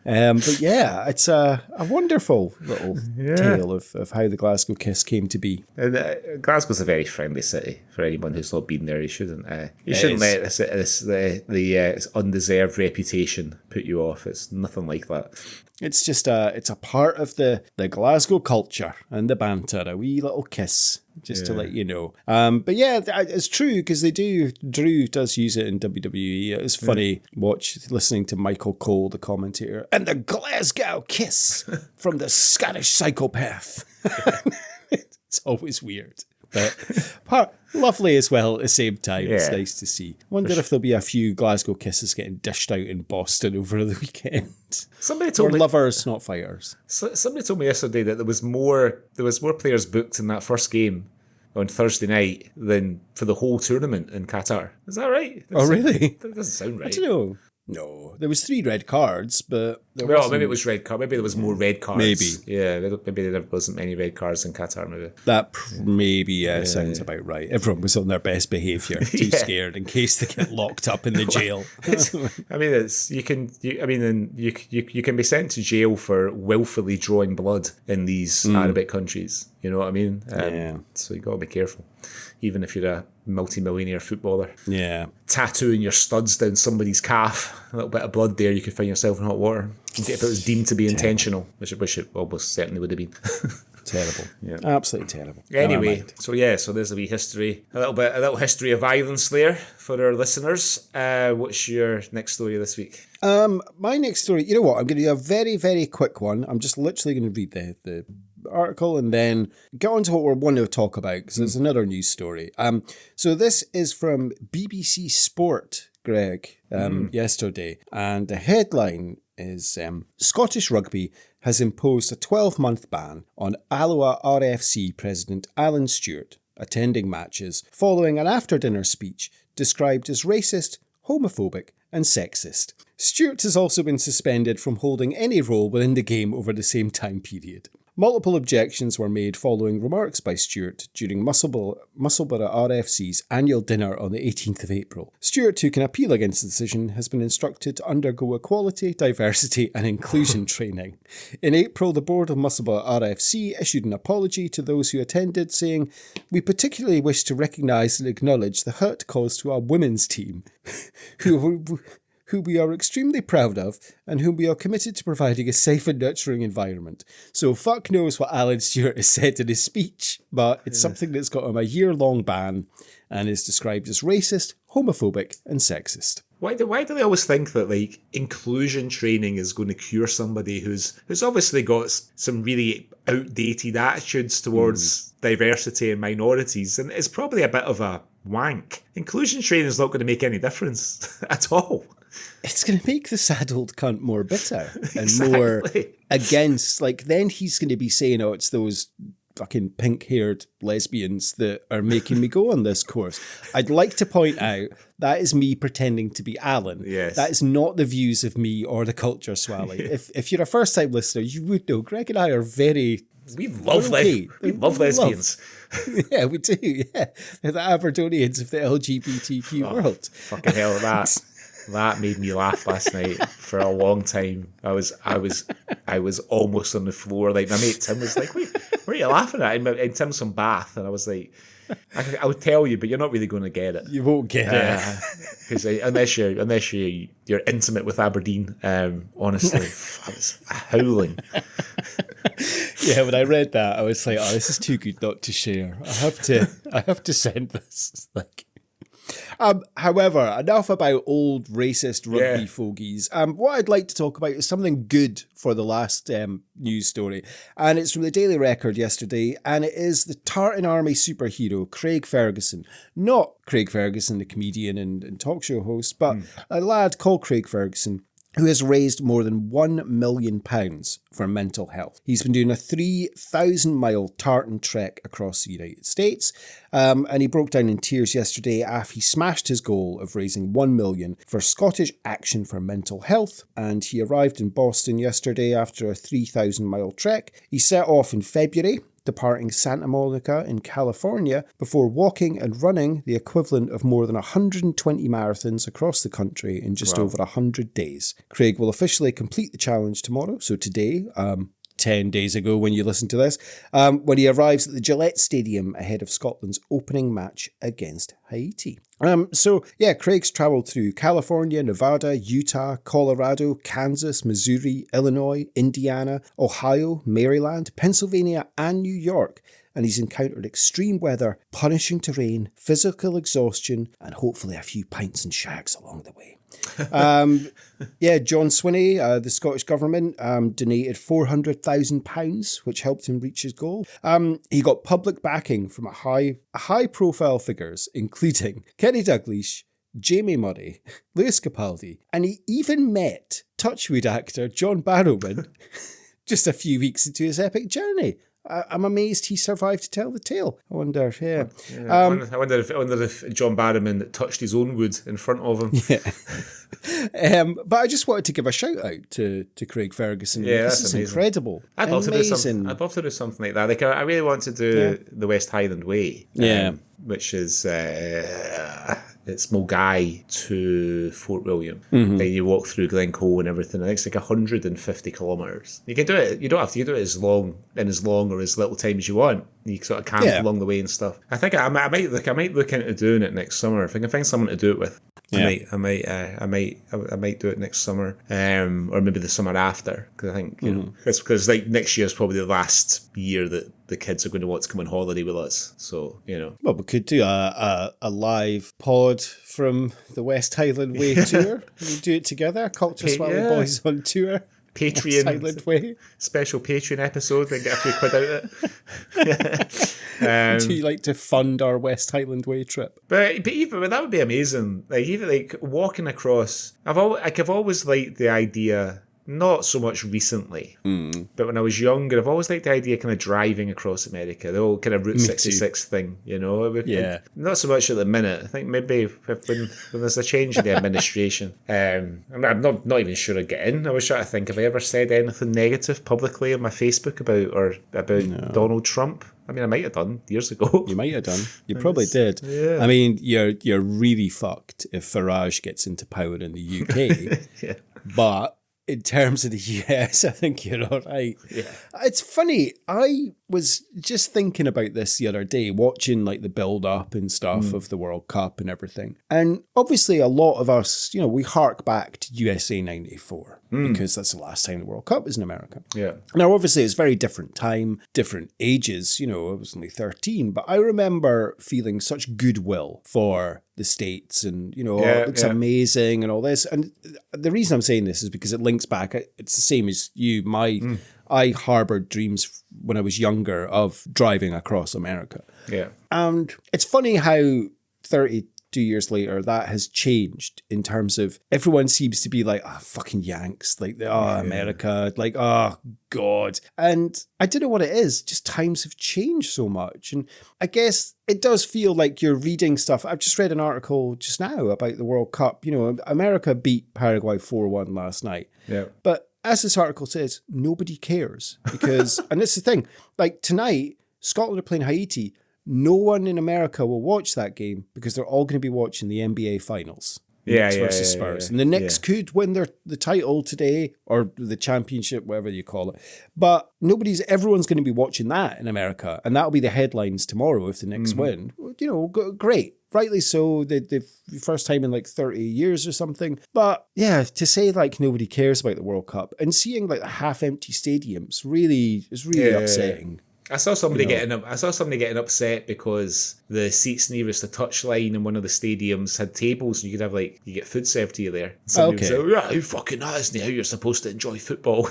But it's a wonderful little tale of how the Glasgow Kiss came to be. And Glasgow's a very friendly city for anyone who's not been there. You shouldn't let this undeserved reputation put you off. It's nothing like that. It's just it's a part of the Glasgow culture and the banter, a wee little kiss, just to let you know. But yeah, it's true, because Drew does use it in WWE. It was funny listening to Michael Cole, the commentator, and the Glasgow Kiss from the Scottish psychopath. It's always weird. But lovely as well at the same time. Yeah. It's nice to see. Wonder if there'll be a few Glasgow Kisses getting dished out in Boston over the weekend. Somebody told me, lovers, not fighters. Somebody told me yesterday that there was more players booked in that first game on Thursday night than for the whole tournament in Qatar. Is that right? Really? That doesn't sound right. I don't know. No, there was 3 red cards, but maybe it was red card. Maybe there was more red cards. Maybe, yeah. Maybe there wasn't many red cards in Qatar. Maybe that sounds about right. Everyone was on their best behaviour, too scared in case they get locked up in the jail. You can be sent to jail for willfully drawing blood in these Arabic countries. You know what I mean? So you got to be careful, even if you're a multi-millionaire footballer. Yeah. Tattooing your studs down somebody's calf, a little bit of blood there, you could find yourself in hot water. If it was deemed to be intentional, which it almost certainly would have been. Terrible. Yeah. Absolutely terrible. Anyway, so there's a wee history, a little history of violence there for our listeners. What's your next story this week? My next story, you know what? I'm going to do a very, very quick one. I'm just literally going to read the article and then get on to what we want to talk about, because it's another news story. So this is from BBC Sport, Greg, yesterday, and the headline is Scottish Rugby has imposed a 12-month ban on Alloa RFC president Alan Stewart attending matches following an after-dinner speech described as racist, homophobic and sexist. Stewart has also been suspended from holding any role within the game over the same time period. Multiple objections were made following remarks by Stewart during Musselburgh RFC's annual dinner on the 18th of April. Stewart, who can appeal against the decision, has been instructed to undergo equality, diversity and inclusion training. In April, the board of Musselburgh RFC issued an apology to those who attended, saying, "We particularly wish to recognise and acknowledge the hurt caused to our women's team, who we are extremely proud of and whom we are committed to providing a safe and nurturing environment." So fuck knows what Alan Stewart has said in his speech, but it's something that's got him a year-long ban and is described as racist, homophobic and sexist. Why do they always think that inclusion training is going to cure somebody who's obviously got some really outdated attitudes towards diversity and minorities, and it's probably a bit of a wank. Inclusion training is not going to make any difference at all. It's going to make the sad old cunt more bitter and more against, then he's going to be saying, oh, it's those fucking pink-haired lesbians that are making me go on this course. I'd like to point out that is me pretending to be Alan. Yes. That is not the views of me or the Culture Swally. If you're a first-time listener, you would know Greg and I are very... We love lesbians. Yeah, we do, yeah. They're the Aberdonians of the LGBTQ world. Fucking hell, that made me laugh last night for a long time. I was almost on the floor. My mate Tim was like, "Wait, what are you laughing at?" And Tim's from Bath, and I was like, "I would tell you, but you're not really going to get it. You won't get it because unless you're intimate with Aberdeen." Honestly, I was howling. Yeah, when I read that, I was like, "Oh, this is too good not to share. I have to send this." However, enough about old racist rugby fogies. What I'd like to talk about is something good for the last news story. And it's from the Daily Record yesterday. And it is the Tartan Army superhero, Craig Ferguson. Not Craig Ferguson, the comedian and talk show host, but a lad called Craig Ferguson, who has raised more than £1 million for mental health. He's been doing a 3,000-mile tartan trek across the United States, and he broke down in tears yesterday after he smashed his goal of raising £1 million for Scottish Action for Mental Health, and he arrived in Boston yesterday after a 3,000-mile trek. He set off in February, departing Santa Monica in California before walking and running the equivalent of more than 120 marathons across the country in just over 100 days. Craig will officially complete the challenge tomorrow, so today 10 days ago when you listen to this, when he arrives at the Gillette Stadium ahead of Scotland's opening match against Haiti. Craig's travelled through California, Nevada, Utah, Colorado, Kansas, Missouri, Illinois, Indiana, Ohio, Maryland, Pennsylvania, and New York. And he's encountered extreme weather, punishing terrain, physical exhaustion, and hopefully a few pints and shags along the way. John Swinney, the Scottish government, donated £400,000, which helped him reach his goal. He got public backing from high-profile figures, including Kenny Dalglish, Jamie Murray, Lewis Capaldi, and he even met Touchwood actor John Barrowman just a few weeks into his epic journey. I'm amazed he survived to tell the tale. I wonder, I wonder if John Barrowman touched his own wood in front of him. Yeah. But I just wanted to give a shout out to Craig Ferguson. Yeah, this is amazing. Incredible. I'd love to do something like that. Like I really want to do the West Highland Way. Which is it's Mulgai to Fort William. Then you walk through Glencoe and everything. I think it's like 150 kilometres. You can do it. You don't have to. You do it as long or as little time as you want. You sort of camp along the way and stuff. I think I might look into doing it next summer if I can find someone to do it with. Yeah. I might do it next summer, or maybe the summer after, because I think because like next year is probably the last year that the kids are going to want to come on holiday with us. So well, we could do a live pod from the West Highland Way tour. We do it together. Culture Swally boys on tour. Patreon special Patreon episode and get a few quid out of it. Do you like to fund our West Highland Way trip? But that would be amazing. Like even like walking across. I've always liked the idea. Not so much recently, but when I was younger, I've always liked the idea of kind of driving across America, the whole kind of Route 66 thing, Not so much at the minute. I think maybe when there's a change in the administration, I'm not even sure I'd get in. I was trying to think, have I ever said anything negative publicly on my Facebook about Donald Trump? I mean, I might have done years ago. You might have done. You probably did. Yeah. I mean, you're really fucked if Farage gets into power in the UK. But in terms of the US, I think you're all right. Yeah. It's funny. I was just thinking about this the other day, watching like the build up and stuff of the World Cup and everything. And obviously a lot of us, we hark back to USA 94 because that's the last time the World Cup was in America. Yeah. Now, obviously it's very different time, different ages. I was only 13, but I remember feeling such goodwill for the States and, it looks amazing and all this. And the reason I'm saying this is because it links back. It's the same as you. I harbored dreams when I was younger of driving across America. Yeah. And it's funny how 32 years later that has changed in terms of everyone seems to be like, fucking Yanks, like, America, like, oh, God. And I don't know what it is, just times have changed so much. And I guess it does feel like you're reading stuff. I've just read an article just now about the World Cup. America beat Paraguay 4-1 last night. Yeah. But as this article says, nobody cares because, and it's the thing, like tonight, Scotland are playing Haiti. No one in America will watch that game because they're all going to be watching the NBA finals. Knicks versus Spurs. And the Knicks could win the title today or the championship, whatever you call it. But everyone's going to be watching that in America. And that'll be the headlines tomorrow if the Knicks win. Great. Rightly so, the first time in like 30 years or something. But yeah, to say like nobody cares about the World Cup and seeing like the half-empty stadiums is really upsetting. I saw somebody getting upset because the seats nearest the touchline in one of the stadiums had tables and you could have you get food served to you there. And somebody was like, fucking that isn't how you're supposed to enjoy football.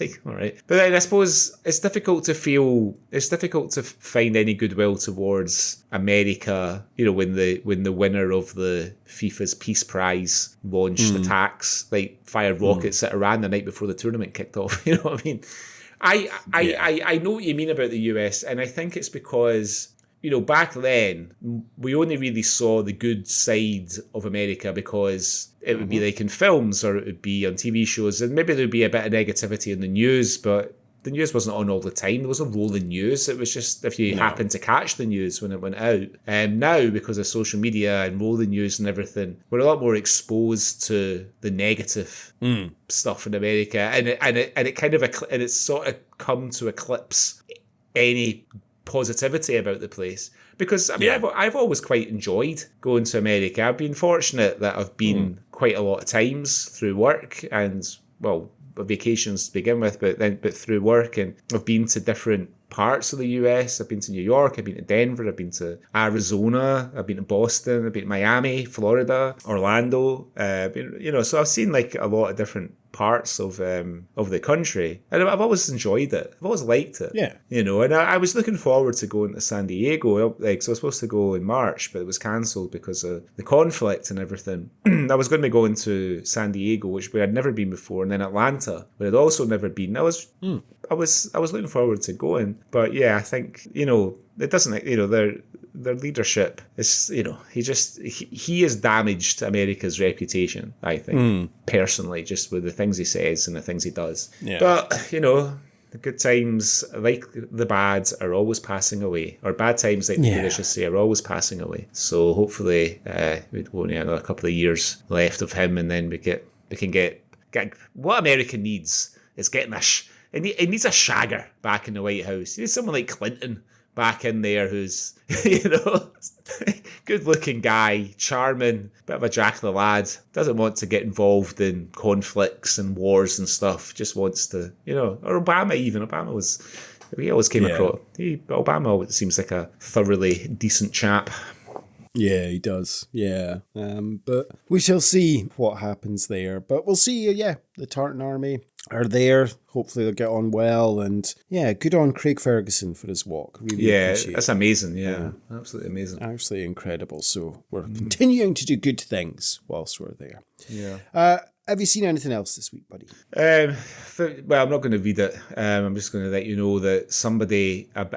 Like, all right. But then I suppose it's difficult to find any goodwill towards America, when the winner of the FIFA's Peace Prize launched attacks, like fired rockets at Iran the night before the tournament kicked off. You know what I mean? I know what you mean about the US, and I think it's because, back then, we only really saw the good side of America because it would be like in films or it would be on TV shows, and maybe there'd be a bit of negativity in the news, but the news wasn't on all the time. There wasn't rolling news. It was just if you happened to catch the news when it went out. Now, because of social media and rolling news and everything, we're a lot more exposed to the negative stuff in America, and it's sort of come to eclipse any positivity about the place. Because I mean, I've always quite enjoyed going to America. I've been fortunate that I've been quite a lot of times through work and, well, vacations to begin with, but through work, and I've been to different parts of the US. I've been to New York, I've been to Denver, I've been to Arizona, I've been to Boston, I've been to Miami, Florida, Orlando. So I've seen like a lot of different parts of the country, and I've always enjoyed it. I've always liked it. Yeah. And I was looking forward to going to San Diego. So I was supposed to go in March, but it was cancelled because of the conflict and everything. I was going to be going to San Diego, which we had never been before, and then Atlanta, where I'd also never been. I was looking forward to going, but yeah, I think it doesn't. Their leadership is, he has damaged America's reputation, I think, personally, just with the things he says and the things he does. Yeah. But, the good times, like the bad, are always passing away. Or bad times, like the good, I should say, are always passing away. So hopefully we've only another couple of years left of him, and then we can get what America needs is getting it needs a shagger back in the White House. You need someone like Clinton back in there who's, good-looking guy, charming, bit of a jack of the lad, doesn't want to get involved in conflicts and wars and stuff, just wants to, or Obama even. He always came across, Obama always seems like a thoroughly decent chap. Yeah, he does. Yeah. But we shall see what happens there. But we'll see, the Tartan Army are there. Hopefully they'll get on well. And good on Craig Ferguson for his walk. Really appreciate that's amazing. Yeah, absolutely amazing. Absolutely incredible. So we're continuing to do good things whilst we're there. Yeah. Have you seen anything else this week, buddy? Well, I'm not going to read it. I'm just going to let you know that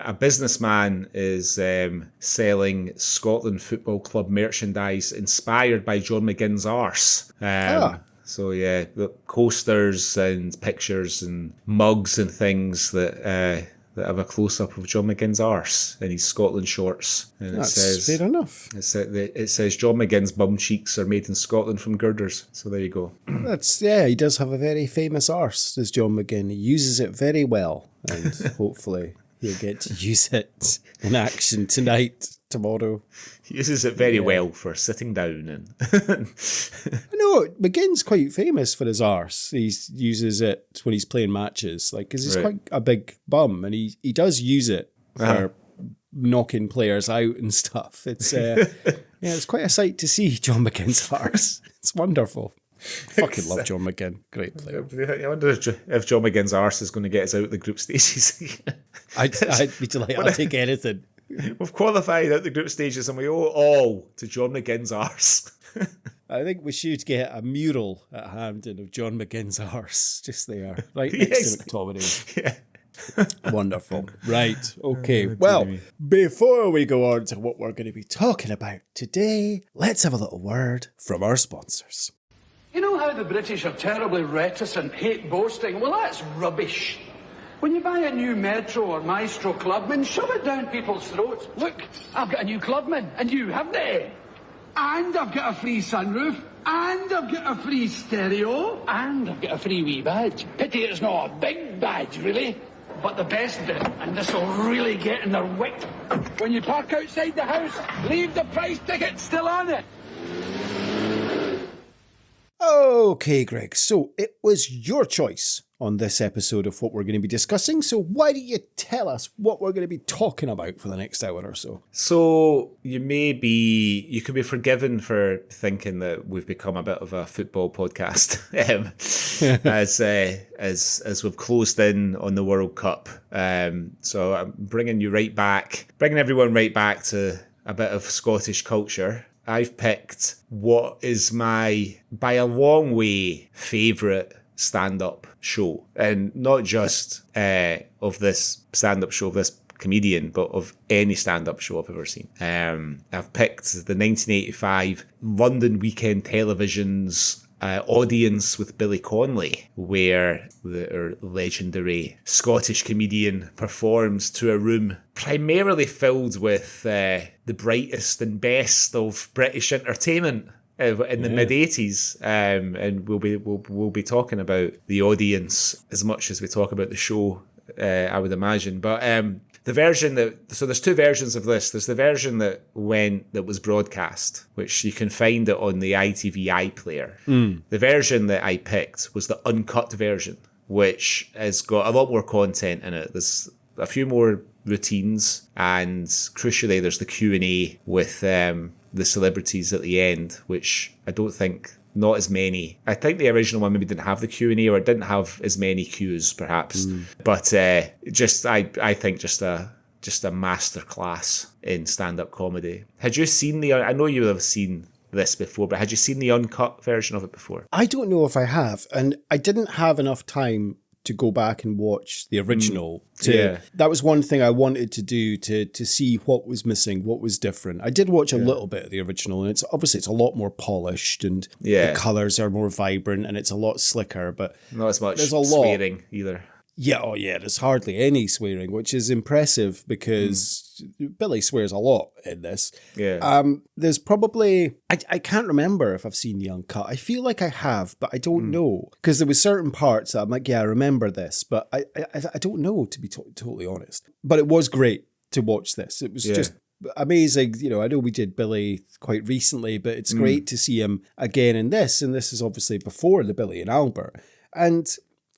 a businessman is selling Scotland Football Club merchandise inspired by John McGinn's arse. So the coasters and pictures and mugs and things that have a close-up of John McGinn's arse in his Scotland shorts. And That's fair enough. It says John McGinn's bum cheeks are made in Scotland from girders. So there you go. He does have a very famous arse, does John McGinn. He uses it very well, and hopefully he'll get to use it in action tonight, tomorrow. He uses it very well for sitting down. And I know, McGinn's quite famous for his arse. He uses it when he's playing matches, because he's quite a big bum, and he does use it for knocking players out and stuff. It's it's quite a sight to see John McGinn's arse. It's wonderful. Fucking love John McGinn. Great player. I wonder if John McGinn's arse is going to get us out of the group stages. I'd be delighted. I'll take anything. We've qualified out the group stages and we owe it all to John McGinn's arse. I think we should get a mural at Hampden of John McGinn's arse just there, right next to McTominay. Yeah. Wonderful. Right. Okay. Well, before we go on to what we're going to be talking about today, let's have a little word from our sponsors. You know how the British are terribly reticent, hate boasting? Well, that's rubbish. When you buy a new Metro or Maestro Clubman, shove it down people's throats. Look, I've got a new Clubman, and you haven't they? And I've got a free sunroof, and I've got a free stereo, and I've got a free wee badge. Pity it's not a big badge, really. But the best bit, and this will really get in their wick, when you park outside the house, leave the price ticket still on it. Okay, Greg, so it was your choice on this episode of what we're going to be discussing, so why don't you tell us what we're going to be talking about for the next hour or so? So you could be forgiven for thinking that we've become a bit of a football podcast as we've closed in on the World Cup. So I'm bringing everyone right back to a bit of Scottish culture. I've picked what is my, by a long way, favourite stand-up show. And not just of this stand-up show, of this comedian, but of any stand-up show I've ever seen. I've picked the 1985 London Weekend Television's audience with Billy Connolly, where the legendary Scottish comedian performs to a room primarily filled with the brightest and best of British entertainment in the mid-80s, and we'll be talking about the audience as much as we talk about the show, I would imagine. But the version so there's two versions of this. There's the version that was broadcast, which you can find it on the ITV iPlayer. The version that I picked was the uncut version, which has got a lot more content in it. There's a few more routines, and crucially there's the Q&A with the celebrities at the end, which I don't think, not as many. I think the original one maybe didn't have the Q&A, or it didn't have as many cues perhaps. But I think just a masterclass in stand-up comedy. Had you seen I know you have seen this before, but had you seen the uncut version of it before? I don't know if I have, and I didn't have enough time to go back and watch the original. That was one thing I wanted to do, to see what was missing, what was different. I did watch a little bit of the original, and it's a lot more polished, and the colours are more vibrant, and it's a lot slicker, but not as much swearing either. Yeah, there's hardly any swearing, which is impressive because Billy swears a lot in this. Yeah. There's probably, I can't remember if I've seen the uncut. I feel like I have, but I don't know. Because there was certain parts that I'm like, yeah, I remember this, but I don't know, to be totally honest. But it was great to watch this. It was just amazing. I know we did Billy quite recently, but it's great to see him again in this. And this is obviously before the Billy and Albert. And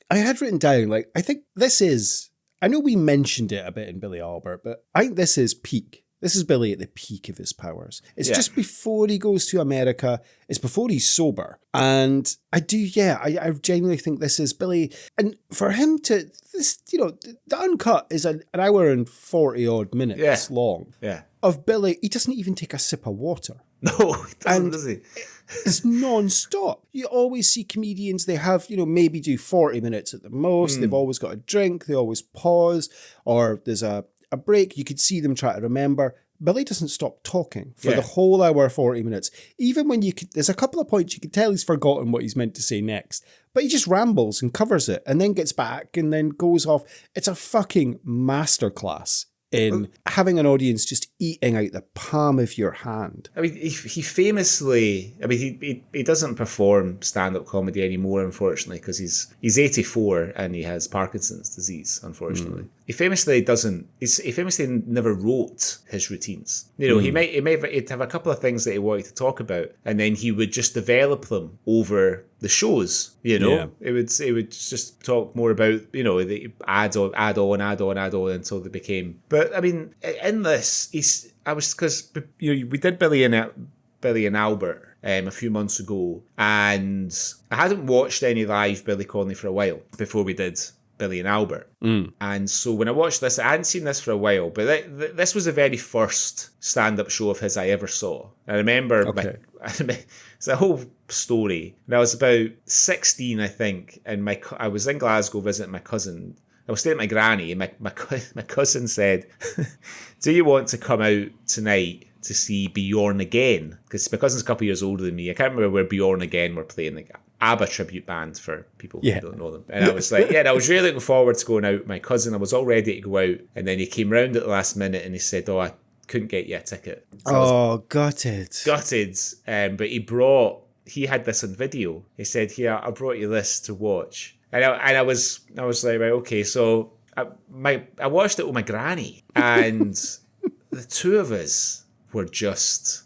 I had written down, I think this is, I know we mentioned it a bit in Billy Albert, but I think this is peak. This is Billy at the peak of his powers. It's just before he goes to America. It's before he's sober. And I genuinely think this is Billy. And for him to, the uncut is an hour and 40 odd minutes long. Yeah. Of Billy, he doesn't even take a sip of water. No, he doesn't, does he? It's non-stop. You always see comedians, they have, maybe do 40 minutes at the most. They've always got a drink. They always pause, or there's a break. You could see them try to remember. Billy doesn't stop talking for the whole hour, 40 minutes. Even when there's a couple of points you can tell he's forgotten what he's meant to say next, but he just rambles and covers it and then gets back and then goes off. It's a fucking masterclass in having an audience just eating out the palm of your hand. I mean, he famously, he doesn't perform stand-up comedy anymore, unfortunately, because he's 84 and he has Parkinson's disease, unfortunately. He famously never wrote his routines. He'd have a couple of things that he wanted to talk about, and then he would just develop them over the shows. It would just talk more about the add on until they became. But I mean, in this, because we did Billy and Albert a few months ago, and I hadn't watched any live Billy Connolly for a while before we did Billy and Albert. And so when I watched this, I hadn't seen this for a while, but this was the very first stand-up show of his I ever saw. I remember it's a whole story. And I was about 16, I think, and I was in Glasgow visiting my cousin. I was staying at my granny, and my cousin said, "Do you want to come out tonight to see Bjorn Again?" Because my cousin's a couple of years older than me. I can't remember where Bjorn Again were playing, the ABBA tribute band for people who don't know them. And I was like, and I was really looking forward to going out with my cousin. I was all ready to go out, and then he came round at the last minute and he said, "Oh, I couldn't get you a ticket." So gutted. But he had this on video. He said, "Here, I brought you this to watch." And I was like, right, okay. So I watched it with my granny, and the two of us were just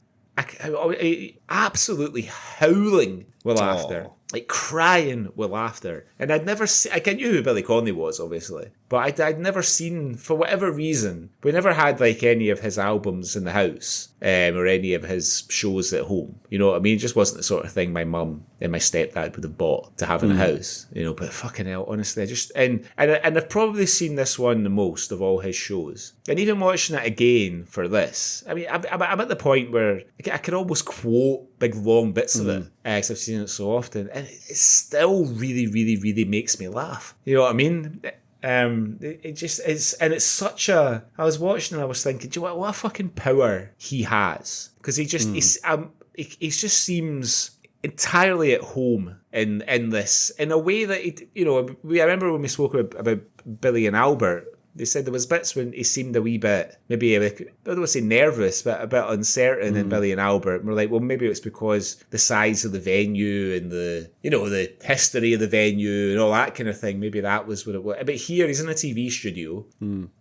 absolutely howling with laughter, like crying with laughter. And I'd never seen, I knew who Billy Connolly was, obviously, but I'd never seen, for whatever reason, we never had like any of his albums in the house or any of his shows at home. You know what I mean? It just wasn't the sort of thing my mum and my stepdad would have bought to have in the house. But fucking hell, honestly, I just and I've probably seen this one the most of all his shows. And even watching it again for this, I mean, I'm at the point where I can almost quote big long bits of it because I've seen it so often, and it still really, really, really makes me laugh. You know what I mean? It just is, and it's such a. I was watching and I was thinking, do you know what a fucking power he has? Because he just he just seems entirely at home in this, in a way that, I remember when we spoke about Billy and Albert, they said there was bits when he seemed a wee bit, maybe, I don't want to say nervous, but a bit uncertain in Billy and Albert. And we're like, well, maybe it's because the size of the venue and the history of the venue and all that kind of thing. Maybe that was what it was. But here, he's in a TV studio.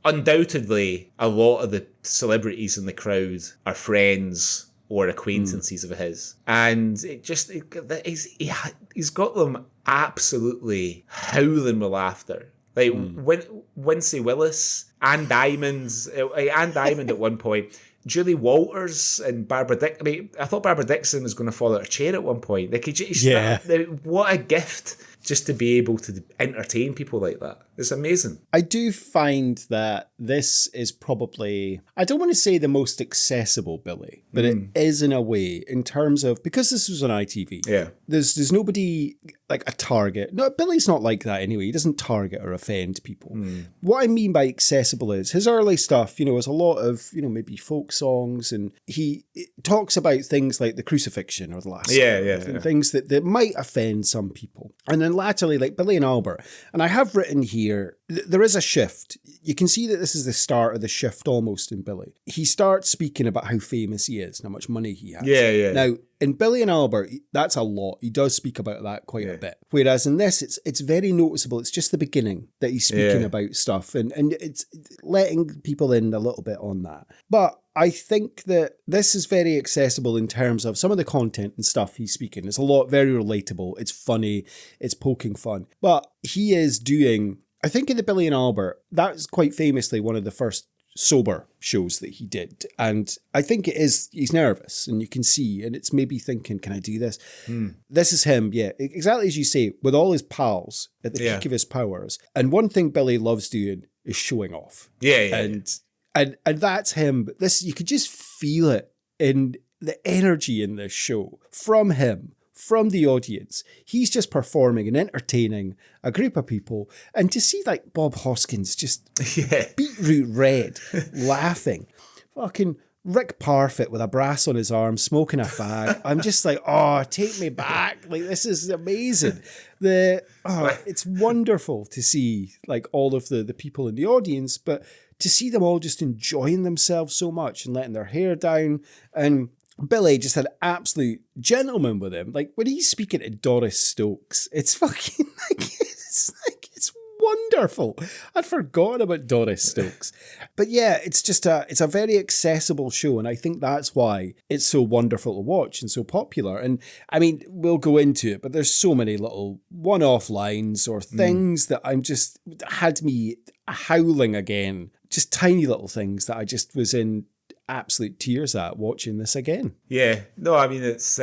Undoubtedly, a lot of the celebrities in the crowd are friends or acquaintances of his. And he's got them absolutely howling with laughter. Like Wincy Willis, Ann Diamond at one point, Julie Walters and Barbara Dixon. I mean, I thought Barbara Dixon was going to fall out of her chair at one point. Like, what a gift just to be able to entertain people like that. It's amazing. I do find that this is probably, I don't want to say the most accessible Billy, but it is in a way, in terms of, because this was on ITV. Yeah. There's nobody like a target. No, Billy's not like that anyway. He doesn't target or offend people. What I mean by accessible is his early stuff, is a lot of, maybe folk songs, and he talks about things like the crucifixion or the last and things that might offend some people. And then latterly, like Billy and Albert, and I have written here, there is a shift. You can see that this is the start of the shift almost in Billy. He starts speaking about how famous he is and how much money he has. Yeah. Now, in Billy and Albert, that's a lot. He does speak about that quite a bit. Whereas in this, it's very noticeable. It's just the beginning that he's speaking about stuff, and it's letting people in a little bit on that. But I think that this is very accessible in terms of some of the content and stuff he's speaking. It's a lot, very relatable. It's funny. It's poking fun. But he is doing, I think in the Billy and Albert, that's quite famously one of the first sober shows that he did. And I think he's nervous, and you can see, and it's maybe thinking, can I do this? This is him, exactly as you say, with all his pals at the peak of his powers. And one thing Billy loves doing is showing off. And that's him. But this, you could just feel it in the energy in this show from him, from the audience. He's just performing and entertaining a group of people. And to see like Bob Hoskins just beetroot red, laughing, fucking Rick Parfitt with a brass on his arm, smoking a fag. I'm just like, take me back. Like, this is amazing. It's wonderful to see like all of the people in the audience, but to see them all just enjoying themselves so much and letting their hair down. And Billy just had absolute gentleman with him. Like when he's speaking to Doris Stokes, it's fucking it's wonderful. I'd forgotten about Doris Stokes. But yeah, it's a very accessible show, and I think that's why it's so wonderful to watch and so popular. And I mean, we'll go into it, but there's so many little one-off lines or things that had me howling again. Just tiny little things that I just was in absolute tears at watching this again. Yeah, no, I mean, it's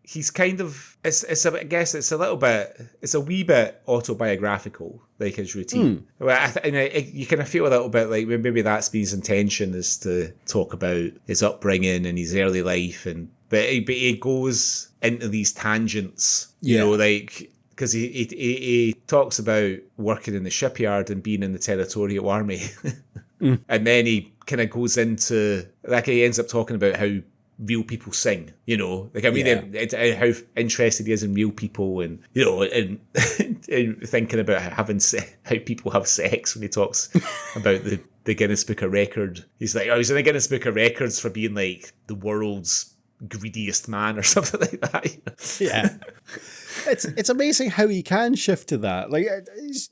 he's kind of, I guess it's a wee bit autobiographical, like his routine. Well, you kind of feel a little bit like maybe that's been his intention, is to talk about his upbringing and his early life, but he goes into these tangents, you know, like, because he talks about working in the shipyard and being in the Territorial Army. And then he kind of goes into, like, he ends up talking about how real people sing, you know, like, I mean, how interested he is in real people, and, you know, and thinking about how people have sex when he talks about the Guinness Book of Record. He's like, he's in the Guinness Book of Records for being like the world's greediest man or something like that. Yeah. It's amazing how he can shift to that. Like,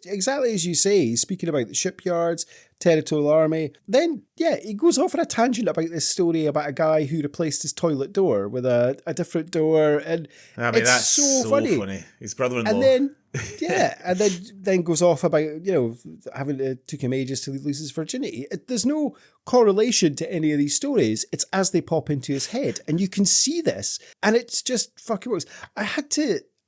exactly as you say, he's speaking about the shipyards, Territorial Army. Then, he goes off on a tangent about this story about a guy who replaced his toilet door with a different door. And I mean, that's so funny. His brother-in-law. And then, and then goes off about, you know, took him ages to lose his virginity. There's no correlation to any of these stories. It's as they pop into his head. And you can see this. And it's just fucking works.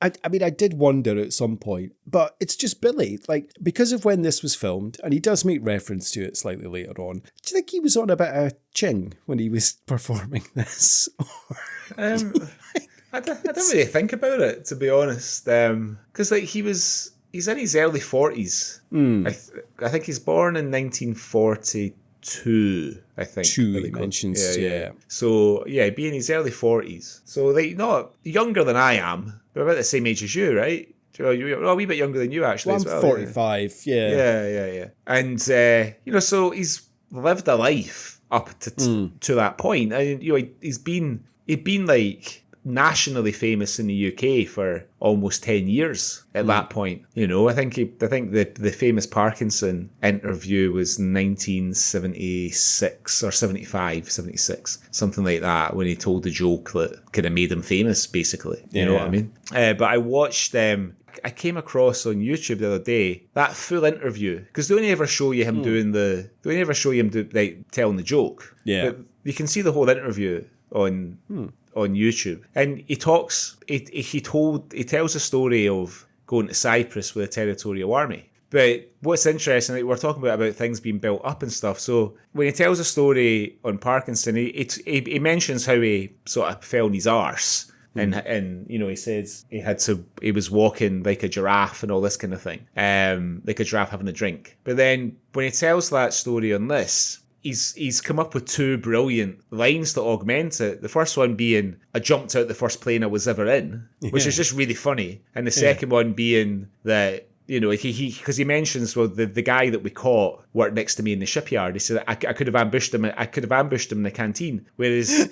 I mean, I did wonder at some point, but it's just Billy. Like, because of when this was filmed, and he does make reference to it slightly later on, do you think he was on a bit of ching when he was performing this? I don't really think about it, to be honest. Because like he's in his early 40s. I think he's born in 1942. two, I think. Two, Billy he Connolly. mentions, yeah. So, yeah, being in his early 40s. So, like, not younger than I am, but about the same age as you, right? You're a wee bit younger than you, actually, Well, as I'm well. 45, yeah. Yeah. And, so he's lived a life up to that point. And, he'd been like nationally famous in the UK for almost 10 years at that point. I think the famous Parkinson interview was 1976 or 75, 76, something like that, when he told the joke that kind of made him famous, basically. You know what I mean? But I watched I came across on YouTube the other day that full interview, because they only ever show you him telling the joke. Yeah. But you can see the whole interview on YouTube, and he tells a story of going to Cyprus with the Territorial Army. But what's interesting, like we're talking about things being built up and stuff. So when he tells a story on Parkinson, he mentions how he sort of fell on his arse. And he says he was walking like a giraffe and all this kind of thing, like a giraffe having a drink. But then when he tells that story on this, he's come up with two brilliant lines to augment it. The first one being, "I jumped out the first plane I was ever in," which is just really funny. And the second one being that, because he mentions, well, the guy that we caught worked next to me in the shipyard. He said, I could have ambushed him. I could have ambushed him in the canteen. Whereas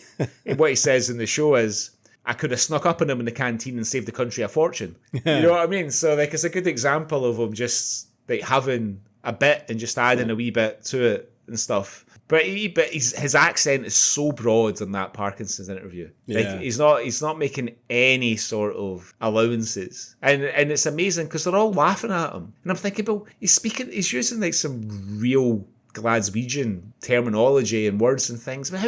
what he says in the show is, I could have snuck up on him in the canteen and saved the country a fortune. You know what I mean? So like, it's a good example of him just like having a bit and just adding a wee bit to it and stuff. But his accent is so broad in that Parkinson's interview. Like, he's not making any sort of allowances, and it's amazing because they're all laughing at him. And I'm thinking, well, he's using like some real Glaswegian terminology and words and things. But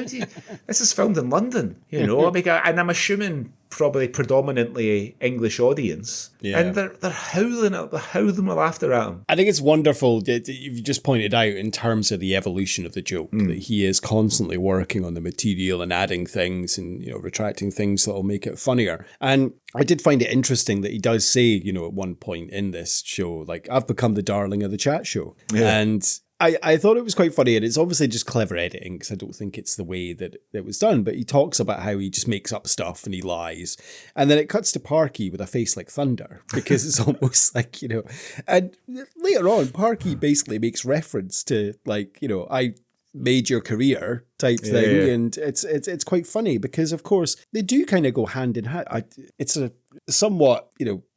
this is filmed in London, and I'm assuming probably predominantly English audience. Yeah. And they're howling with laughter at him. I think it's wonderful that you've just pointed out in terms of the evolution of the joke, that he is constantly working on the material and adding things and, retracting things that will make it funnier. And I did find it interesting that he does say, at one point in this show, like, I've become the darling of the chat show. Yeah. And I thought it was quite funny, and it's obviously just clever editing because I don't think it's the way that it was done, but he talks about how he just makes up stuff and he lies. And then it cuts to Parky with a face like thunder because it's almost like, and later on, Parky basically makes reference to like, I made your career type thing. Yeah. And it's quite funny because, of course, they do kind of go hand in hand. It's a somewhat,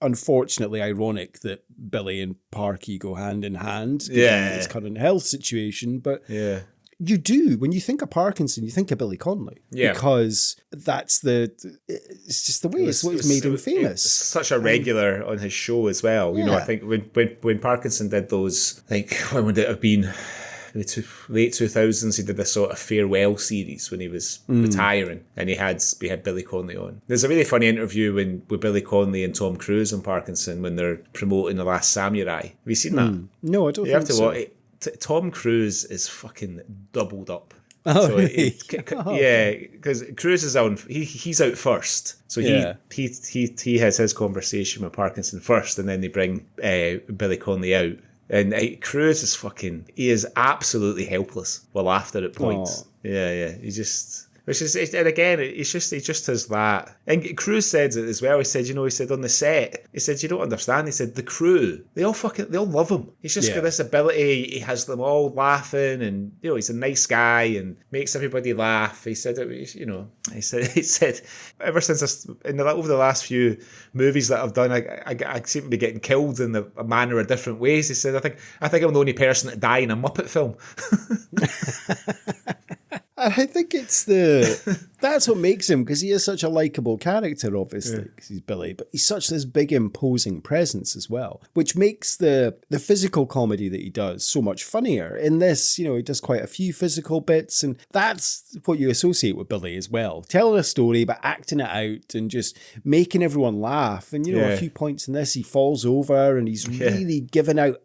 unfortunately ironic that Billy and Parky go hand in hand given his current health situation. But you do, when you think of Parkinson, you think of Billy Connolly. Yeah. Because it's just the way it's what made him famous. It's such a regular on his show as well. Yeah. I think when Parkinson did those, like, when would it have been? The late 2000s, he did this sort of farewell series when he was retiring, and he had Billy Connolly on. There's a really funny interview with Billy Connolly and Tom Cruise and Parkinson when they're promoting The Last Samurai. Have you seen that? No, I don't think so. Watch it. Tom Cruise is fucking doubled up. Oh, so really? Yeah, because Cruise is on. He's out first, so he has his conversation with Parkinson first, and then they bring Billy Connolly out. And Cruise is he is absolutely helpless with laughter at points. Aww. Yeah. He just, and again, he just has that. And Cruise said it as well. He said, he said on the set, he said, you don't understand. He said, the crew, they all love him. He's just got this ability. He has them all laughing, and, he's a nice guy and makes everybody laugh. He said, he said, ever since over the last few movies that I've done, I seem to be getting killed in a manner of different ways. He said, I think I'm the only person to die in a Muppet film. I think that's what makes him, because he is such a likable character, obviously, because he's Billy, but he's such this big imposing presence as well, which makes the physical comedy that he does so much funnier. In this, he does quite a few physical bits, and that's what you associate with Billy as well. Telling a story, but acting it out and just making everyone laugh. And, a few points in this, he falls over and he's really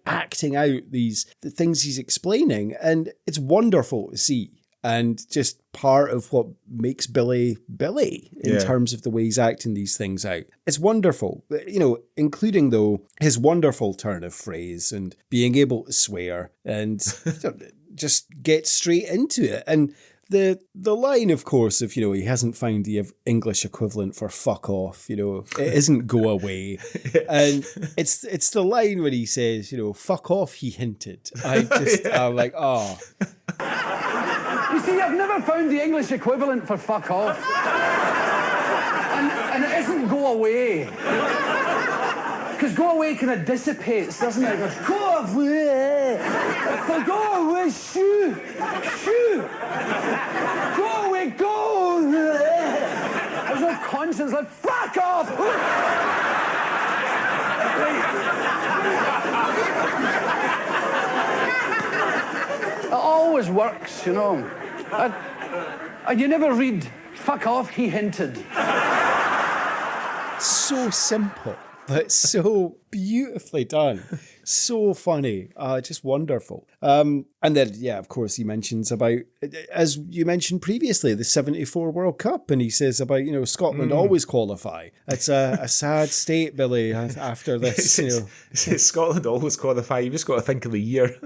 acting out the things he's explaining. And it's wonderful to see. And just part of what makes Billy in terms of the way he's acting these things out. It's wonderful, including, though, his wonderful turn of phrase and being able to swear and just gets straight into it. And the line, of course, if, he hasn't found the English equivalent for fuck off, it isn't go away. And it's the line where he says, fuck off, he hinted. I'm like, oh. You see, I've never found the English equivalent for fuck off. And it isn't go away. Because go away kind of dissipates, doesn't it? It goes, go away. Go away, shoo. Shoo. Go away, go away. There's no conscience, like, fuck off. It always works, And you never read, fuck off, he hinted. So simple, but so beautifully done. So funny. Just wonderful. And then, of course, he mentions about, as you mentioned previously, the 74 World Cup. And he says about, Scotland always qualify. It's a sad state, Billy, after this. Scotland always qualify. You've just got to think of the year.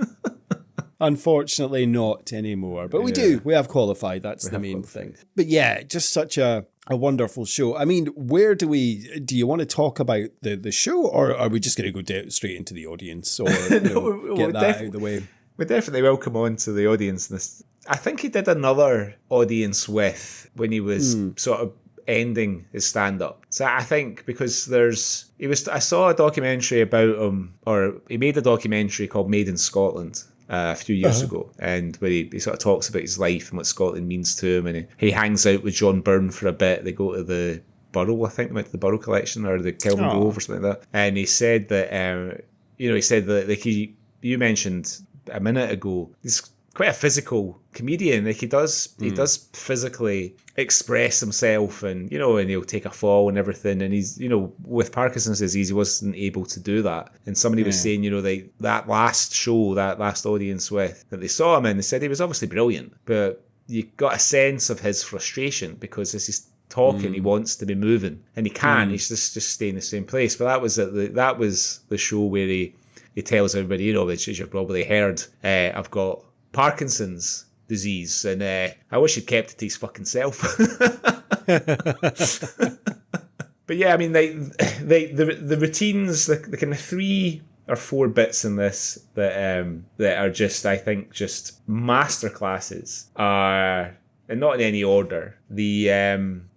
Unfortunately, not anymore. But we do. We have qualified. That's the main thing. But yeah, just such a wonderful show. I mean, where do you want to talk about the show, or are we just going to go straight into the audience, or get that out of the way? We definitely will come on to the audience. I think he did another audience with when he was sort of ending his stand-up. So I think because I saw a documentary about him, or he made a documentary called Made in Scotland a few years ago, and where he sort of talks about his life and what Scotland means to him, and he hangs out with John Byrne for a bit. They go to the Burrow, I think they went to the Burrow collection or the Kelvin Grove or something like that. And he said that, like you mentioned a minute ago, he's quite a physical comedian. Like he does physically express himself, and and he'll take a fall and everything. And he's with Parkinson's disease, he wasn't able to do that. And somebody was saying, that last show, that last audience that they saw him in, they said he was obviously brilliant, but you got a sense of his frustration because as he's talking, he wants to be moving and he can't. He's just staying in the same place. But that was the show where he tells everybody, which as you've probably heard, I've got Parkinson's disease, and I wish he'd kept it to his fucking self. But yeah, I mean, the routines, the kind of 3 or 4 bits in this that are just, I think, just masterclasses are, and not in any order. The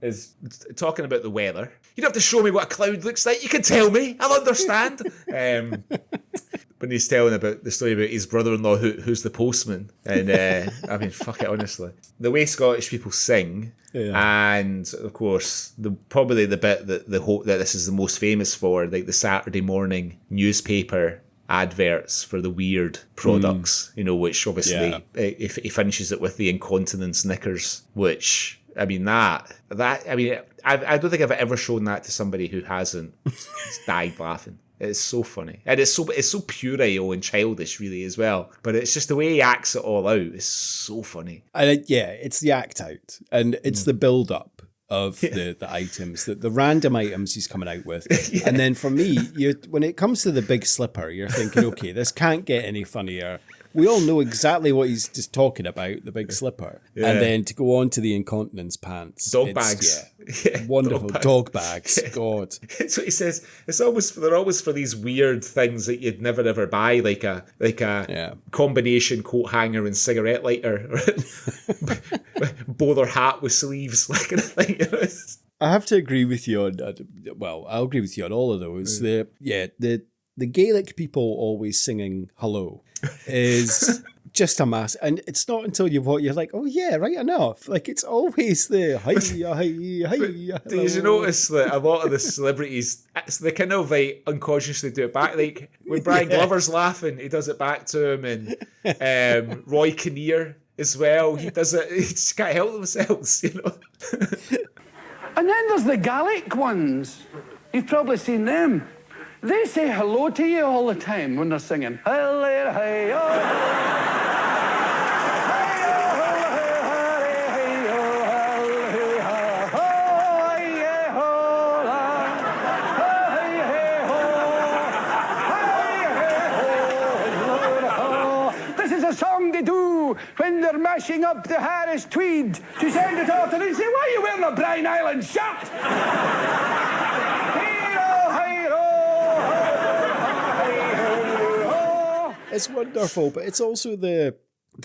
is talking about the weather. You don't have to show me what a cloud looks like. You can tell me. I'll understand. When he's telling about the story about his brother-in-law who's the postman. And I mean, fuck it, honestly. The way Scottish people sing, and of course, probably the bit that that this is the most famous for, like the Saturday morning newspaper adverts for the weird products, which obviously he finishes it with the incontinence knickers, which, I mean, I don't think I've ever shown that to somebody who hasn't died laughing. It's so funny. And it's so puerile and childish, really, as well. But it's just the way he acts it all out is so funny. And it's the act out. And it's the build-up of the items, the random items he's coming out with. And then for me, when it comes to the big slipper, you're thinking, okay, this can't get any funnier. We all know exactly what he's just talking about, the big slipper. Yeah. And then to go on to the incontinence pants. Dog bags. Yeah, wonderful. Dog bags. God. It's what he says. They're always for these weird things that you'd never ever buy, like a combination coat hanger and cigarette lighter. Bowler hat with sleeves, that kind of thing. I have to agree with you on I'll agree with you on all of those. The Gaelic people always singing hello is just a mass, and it's not until you're like, oh yeah, right enough. Like it's always the hi. Do you notice that a lot of the celebrities, they kind of like unconsciously do it back? Like when Brian Glover's laughing, he does it back to him, and Roy Kinnear as well. He does it. He just can't help themselves, And then there's the Gaelic ones. You've probably seen them. They say hello to you all the time when they're singing. This is a song they do know when they're mashing up the Harris tweed to send it off and they say, why are you wearing a Brine Island shirt? It's wonderful, but it's also the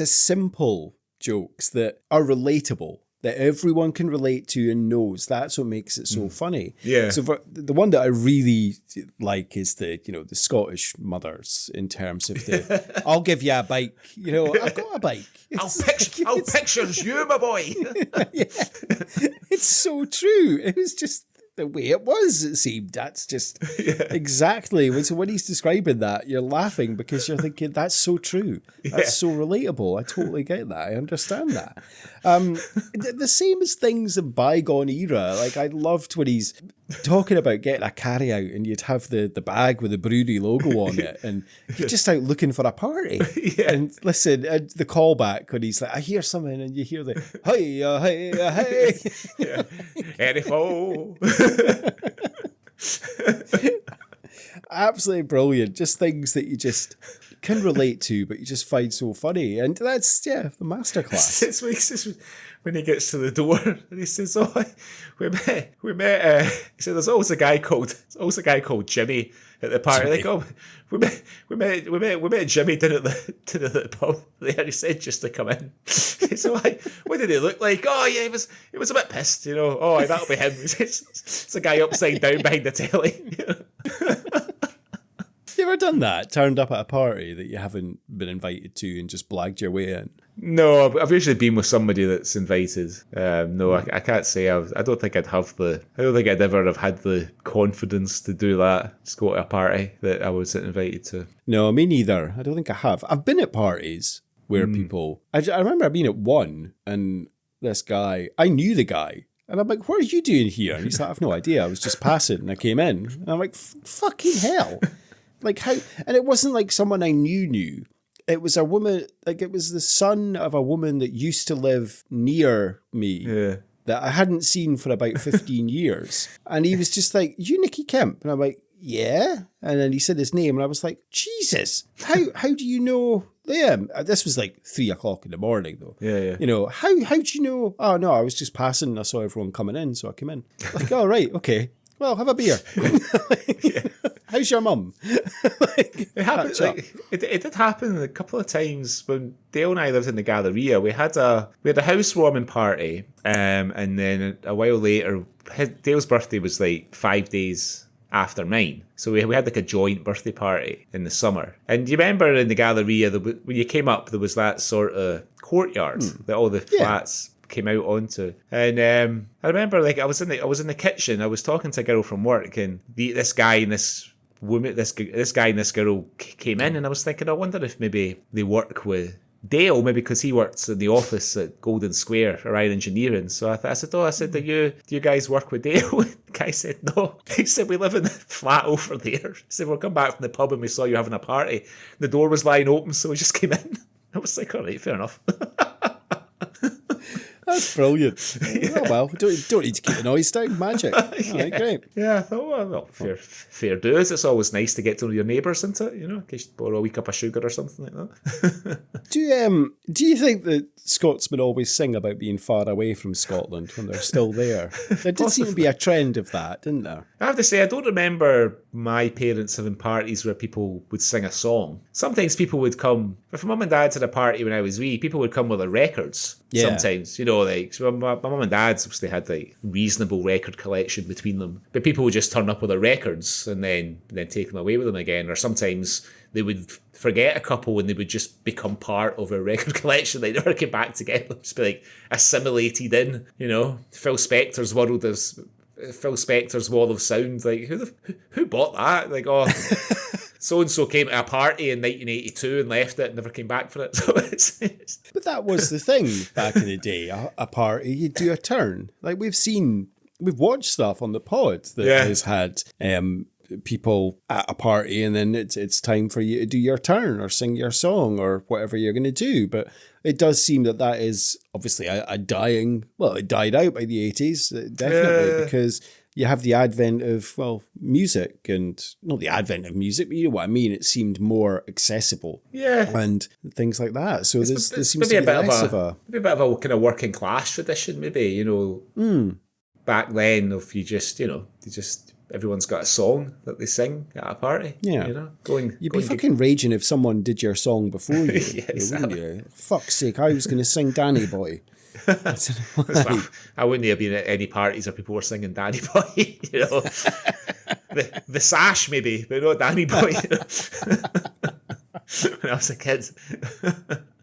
simple jokes that are relatable, that everyone can relate to and knows. That's what makes it so funny. Yeah. So the one that I really like is the Scottish mothers in terms of the, I'll give you a bike. I've got a bike. I'll pictures you, my boy. Yeah. It's so true. It was just the way it was, it seemed. That's just exactly. So when he's describing that, you're laughing because you're thinking, that's so true. That's so relatable. I totally get that. I understand that. The same as things in bygone era. Like, I loved when he's talking about getting a carry out and you'd have the bag with the brewery logo on it and you're just out looking for a party. And listen, the callback when he's like, I hear something, and you hear the, hey, hey. Anyfo. Absolutely brilliant. Just things that you just can relate to, but you just find so funny. And that's, the masterclass. It's when he gets to the door and he says, "Oh, we met." He said, "There's always a guy called Jimmy at the party." Like, "Oh, we met Jimmy down at the pub there." He said just to come in. So what did he look like? Oh yeah, he was a bit pissed, Oh, that'll be him. It's a guy upside down behind the telly. You ever done that? Turned up at a party that you haven't been invited to and just blagged your way in? No, I've usually been with somebody that's invited. No, I can't say. I don't think I'd ever have had the confidence to do that. Just go to a party that I wasn't invited to. No, me neither. I don't think I have. I've been at parties where people... I remember being at one and this guy... I knew the guy. And I'm like, what are you doing here? And he's like, I've no idea. I was just passing and I came in. And I'm like, fucking hell. Like how... And it wasn't like someone I knew. It was a woman, like it was the son of a woman that used to live near me that I hadn't seen for about 15 years. And he was just like, you Nicky Kemp? And I'm like, yeah. And then he said his name and I was like, Jesus, how do you know them? This was like 3:00 in the morning though. Yeah. How do you know? Oh no, I was just passing and I saw everyone coming in, so I came in. Like, oh right, okay. Well, have a beer. How's your mum? It happened. It did happen a couple of times when Dale and I lived in the Galleria. We had a housewarming party, and then a while later, Dale's birthday was like 5 days after mine. So we had like a joint birthday party in the summer. And you remember in the Galleria, when you came up, there was that sort of courtyard that all the flats came out onto. And I remember like I was in the kitchen. I was talking to a girl from work, and this guy and this woman, this guy and this girl came in, and I was thinking, I wonder if maybe they work with Dale, maybe because he works in the office at Golden Square, Orion Engineering. So I said, do you guys work with Dale? The guy said no. He said, we live in the flat over there. He said, we'll come back from the pub and we saw you having a party. The door was lying open, so we just came in. I was like, all right, fair enough. That's brilliant. Oh, well, don't need to keep the noise down. Magic. Right, great. Yeah, I thought, well, fair dues. It's always nice to get to know your neighbours, isn't it? In case you borrow a wee cup of sugar or something like that. Do you think that Scotsmen always sing about being far away from Scotland when they're still there? There did seem to be a trend of that, didn't there? I have to say, I don't remember my parents having parties where people would sing a song. Sometimes people would come, if my mum and dad had a party when I was wee, people would come with their records. Yeah. Sometimes, like, so my mum and dad's obviously had like reasonable record collection between them, but people would just turn up with their records and then take them away with them again. Or sometimes they would forget a couple and they would just become part of a record collection. They never get back together. Just be like assimilated in, Phil Spector's Wall of Sound. Like, who bought that? Like, oh, so-and-so came to a party in 1982 and left it and never came back for it. So But that was the thing back in the day. A party, you do a turn. Like we've watched stuff on the pod that has had people at a party and then it's time for you to do your turn or sing your song or whatever you're going to do. But it does seem that is obviously a dying... Well, it died out by the 80s, definitely, because you have the advent of, well, music, and not the advent of music, but you know what I mean. It seemed more accessible, and things like that. So there seems to be less of a maybe a bit of a kind of working class tradition, maybe, you know. Back then, if you just, you know, everyone's got a song that they sing at a party. Yeah. You know, you'd be fucking raging if someone did your song before you. Yeah, exactly. Wouldn't you? Fuck's sake, I was going to sing Danny Boy. I wouldn't have been at any parties where people were singing Danny Boy, you know. the Sash, maybe, but not Danny Boy. You know? When I was a kid.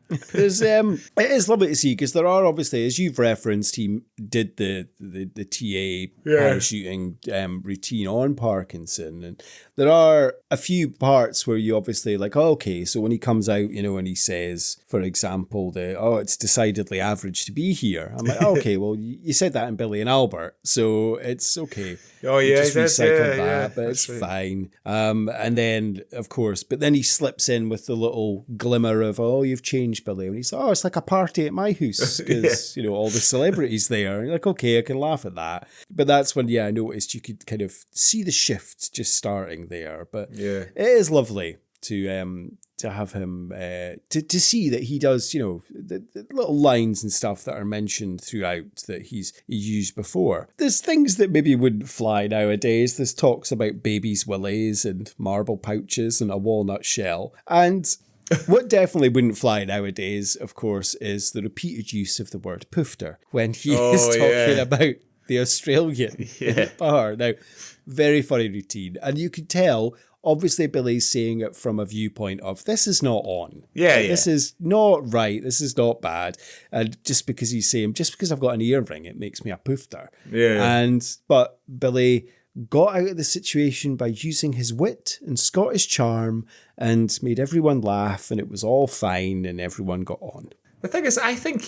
It is lovely to see, because there are, obviously, as you've referenced, he did the TA parachuting routine on Parkinson, and there are a few parts where you obviously like, oh, okay, so when he comes out, you know, and he says, for example, it's decidedly average to be here. I'm like, oh, okay, well, you said that in Billy and Albert, so it's okay. Oh yeah, just recycled that, but it's fine. And then, of course, but then he slips in with the little glimmer of, oh, you've changed, Billy, and he's like, oh, it's like a party at my house because you know, all the celebrities there. And you're like, okay, I can laugh at that. But that's when, I noticed you could kind of see the shift just starting there. But it is lovely to have him to see that he does, you know, the little lines and stuff that are mentioned throughout that he's used before. There's things that maybe wouldn't fly nowadays. There's talks about babies' willies and marble pouches and a walnut shell. And what definitely wouldn't fly nowadays, of course, is the repeated use of the word poofter when he is talking about the Australian in the bar. Now, very funny routine. And you could tell, obviously, Billy's saying it from a viewpoint of, this is not on. This is not right. This is not bad. And just because he's saying, just because I've got an earring, it makes me a poofter. But Billy got out of the situation by using his wit and Scottish charm and made everyone laugh, and it was all fine and everyone got on. The thing is, I think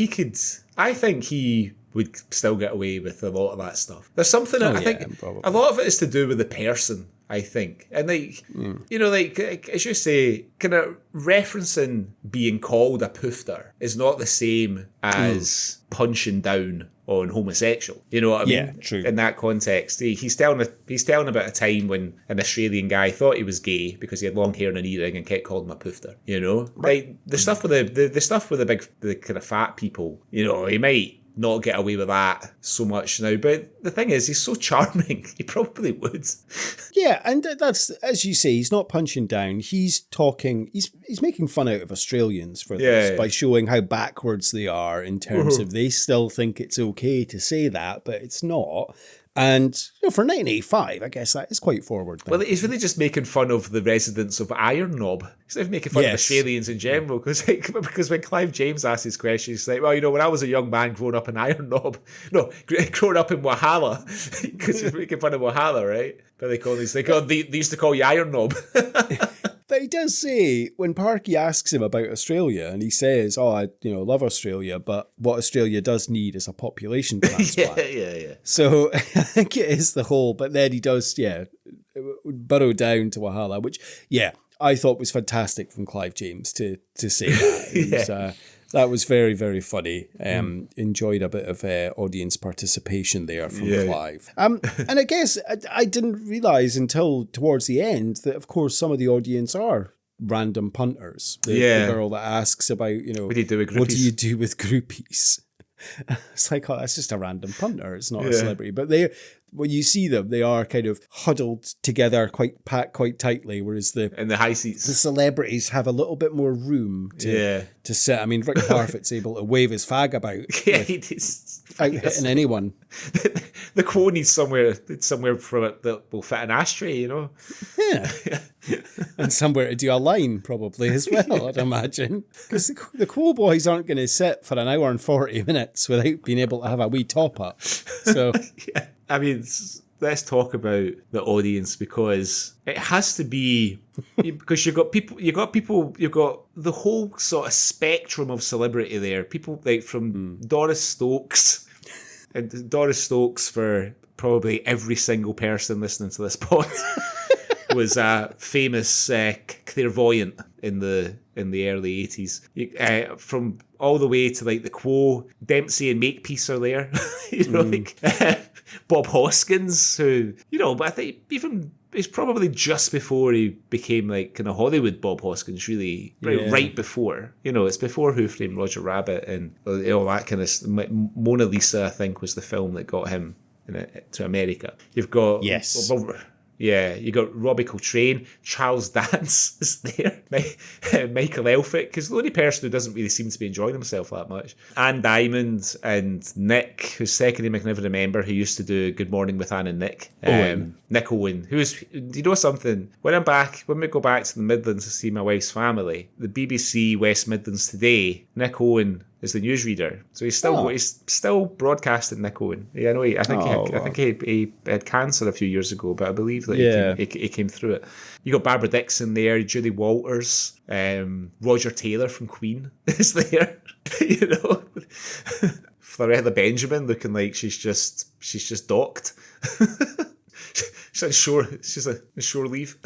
he would still get away with a lot of that stuff. There's something, I think, probably. A lot of it is to do with the person, I think. And like, you know, like, as you say, kind of referencing being called a poofter is not the same as punching down on homosexual. You know what I mean? Yeah, true. In that context, he's telling about a time when an Australian guy thought he was gay because he had long hair and an earring and kept calling him a poofter. You know, like the stuff with the stuff with the kind of fat people. You know, he might not get away with that so much now, but the thing is, he's so charming, he probably would. Yeah, and that's, as you say, he's not punching down. He's talking, he's making fun out of Australians for this by showing how backwards they are in terms of they still think it's okay to say that, but it's not. And you know, for 1985, I guess that is quite forward. Well, he's really just making fun of the residents of Iron Knob. He's not making fun of Australians in general, because when Clive James asks his question, he's like, well, you know, when I was a young man growing up in Iron Knob, no, growing up in Wahala, because he's making fun of Wahala, right? But they call these, like, oh, they used to call you Iron Knob. But he does say, when Parky asks him about Australia, and he says, oh, I love Australia, but what Australia does need is a population transplant. Yeah. So I think it is the whole, but then he does, burrow down to Wahala, which, I thought was fantastic from Clive James to say that. It was, that was very, very funny. Enjoyed a bit of audience participation there from Clive. And I guess I didn't realise until towards the end that, of course, some of the audience are random punters. The girl that asks about, what do you do with groupies? It's like, oh, that's just a random punter. It's not a celebrity. But when you see them, they are kind of huddled together, packed quite tightly, whereas in the high seats, the celebrities have a little bit more room to sit. I mean, Rick Parfitt's able to wave his fag about without hitting anyone. The quote needs somewhere from it that will fit an ashtray, Yeah. And somewhere to do a line, probably, as well, I'd imagine. Because the Quo Boys aren't going to sit for an hour and 40 minutes without being able to have a wee top-up. So... I mean, let's talk about the audience, because it has to be, because you've got the whole sort of spectrum of celebrity there. People like from Doris Stokes, and Doris Stokes, for probably every single person listening to this pod, was a famous clairvoyant in the early 80s. From all the way to like the Quo, Dempsey and Makepeace are there. Bob Hoskins, who, but I think even it's probably just before he became like kind of Hollywood Bob Hoskins, really, right before. It's before Who Framed Roger Rabbit and all that kind of Mona Lisa, I think, was the film that got him to America. You've got you got Robbie Coltrane, Charles Dance is there, Michael Elphick, because the only person who doesn't really seem to be enjoying himself that much. Anne Diamond and Nick, whose second name I can never remember, who used to do Good Morning with Anne and Nick. Nick Owen, do you know something? When we go back to the Midlands to see my wife's family, the BBC West Midlands Today, Nick Owen is the newsreader, so he's still broadcasting. Nick Owen. Yeah, no, I think he had cancer a few years ago, but I believe that he came through it. You got Barbara Dixon there, Julie Walters, Roger Taylor from Queen is there. Florella Benjamin looking like she's just docked. She's on shore leave.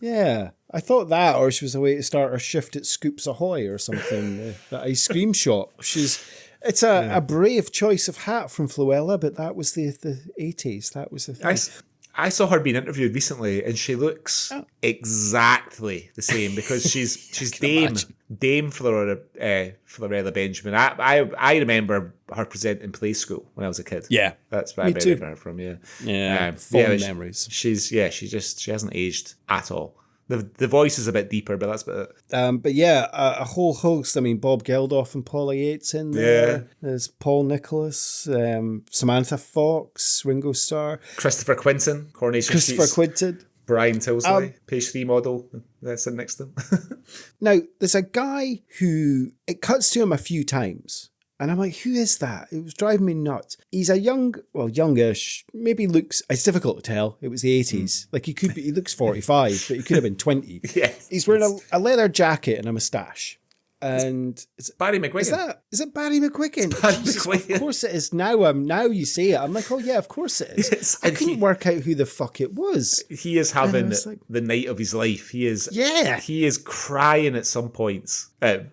Yeah, I thought that, or she was away to start her shift at Scoops Ahoy or something, the ice cream shop. It's a brave choice of hat from Floella, but that was the 80s. That was the thing. I saw her being interviewed recently, and she looks exactly the same because she's Dame Florella Benjamin. I remember her presenting Play School when I was a kid. Yeah, that's where I remember her from. Fond memories. She hasn't aged at all. The voice is a bit deeper, but that's about it. But yeah, a whole host. I mean, Bob Geldof and Paula Yates in there. Yeah. There's Paul Nicholas, Samantha Fox, Ringo Starr. Christopher Quinton, Coronation Street. Brian Tilsley, page 3 model. That's it next to him. Now, there's a guy who, it cuts to him a few times. And I'm like, who is that? It was driving me nuts. He's a youngish, maybe looks, it's difficult to tell. It was the 80s. Like he looks 45, but he could have been 20. Yes. He's wearing a leather jacket and a moustache. And it's Barry McGuigan. Is it Barry McGuigan? Barry McGuigan. Of course it is. Now you say it. I'm like, oh yeah, of course it is. I couldn't work out who the fuck it was. He is having the night of his life. He is crying at some points. It's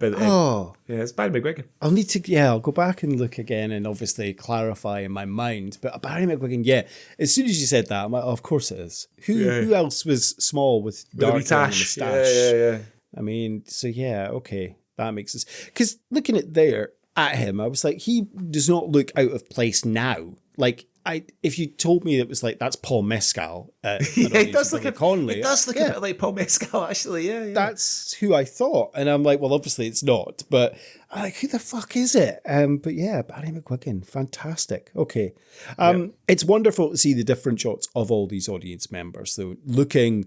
Barry McGuigan. I'll go back and look again and obviously clarify in my mind. But Barry McGuigan, as soon as you said that, I'm like, oh, of course it is. Who else was small with dark hair and moustache? Yeah. I mean, so okay. That makes sense. Because looking at him, I was like, he does not look out of place now. Like, if you told me it was like, that's Paul Mescal. It does look Connolly. It does look a bit like Paul Mescal, actually. Yeah. That's who I thought. And I'm like, well, obviously it's not. But I'm like, who the fuck is it? But yeah, Barry McGuigan. Fantastic. Okay. It's wonderful to see the different shots of all these audience members. So looking,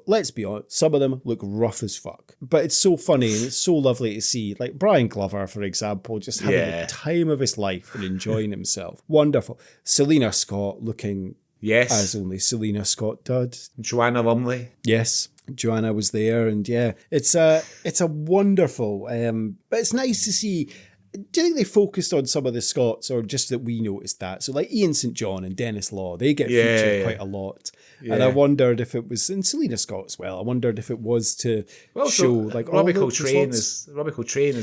let's be honest, some of them look rough as fuck. But it's so funny and it's so lovely to see, like Brian Glover, for example, just having the time of his life and enjoying himself. Wonderful. Selena Scott looking as only Selena Scott does. Joanna Lumley. Yes. Joanna was there, and it's a wonderful, but it's nice to see. Do you think they focused on some of the Scots, or just that we noticed that? So like Ian St. John and Dennis Law, they get featured quite a lot. Yeah. And I wondered if it was, and Selena Scott as well, I wondered if it was to show like Robbie Coltrane as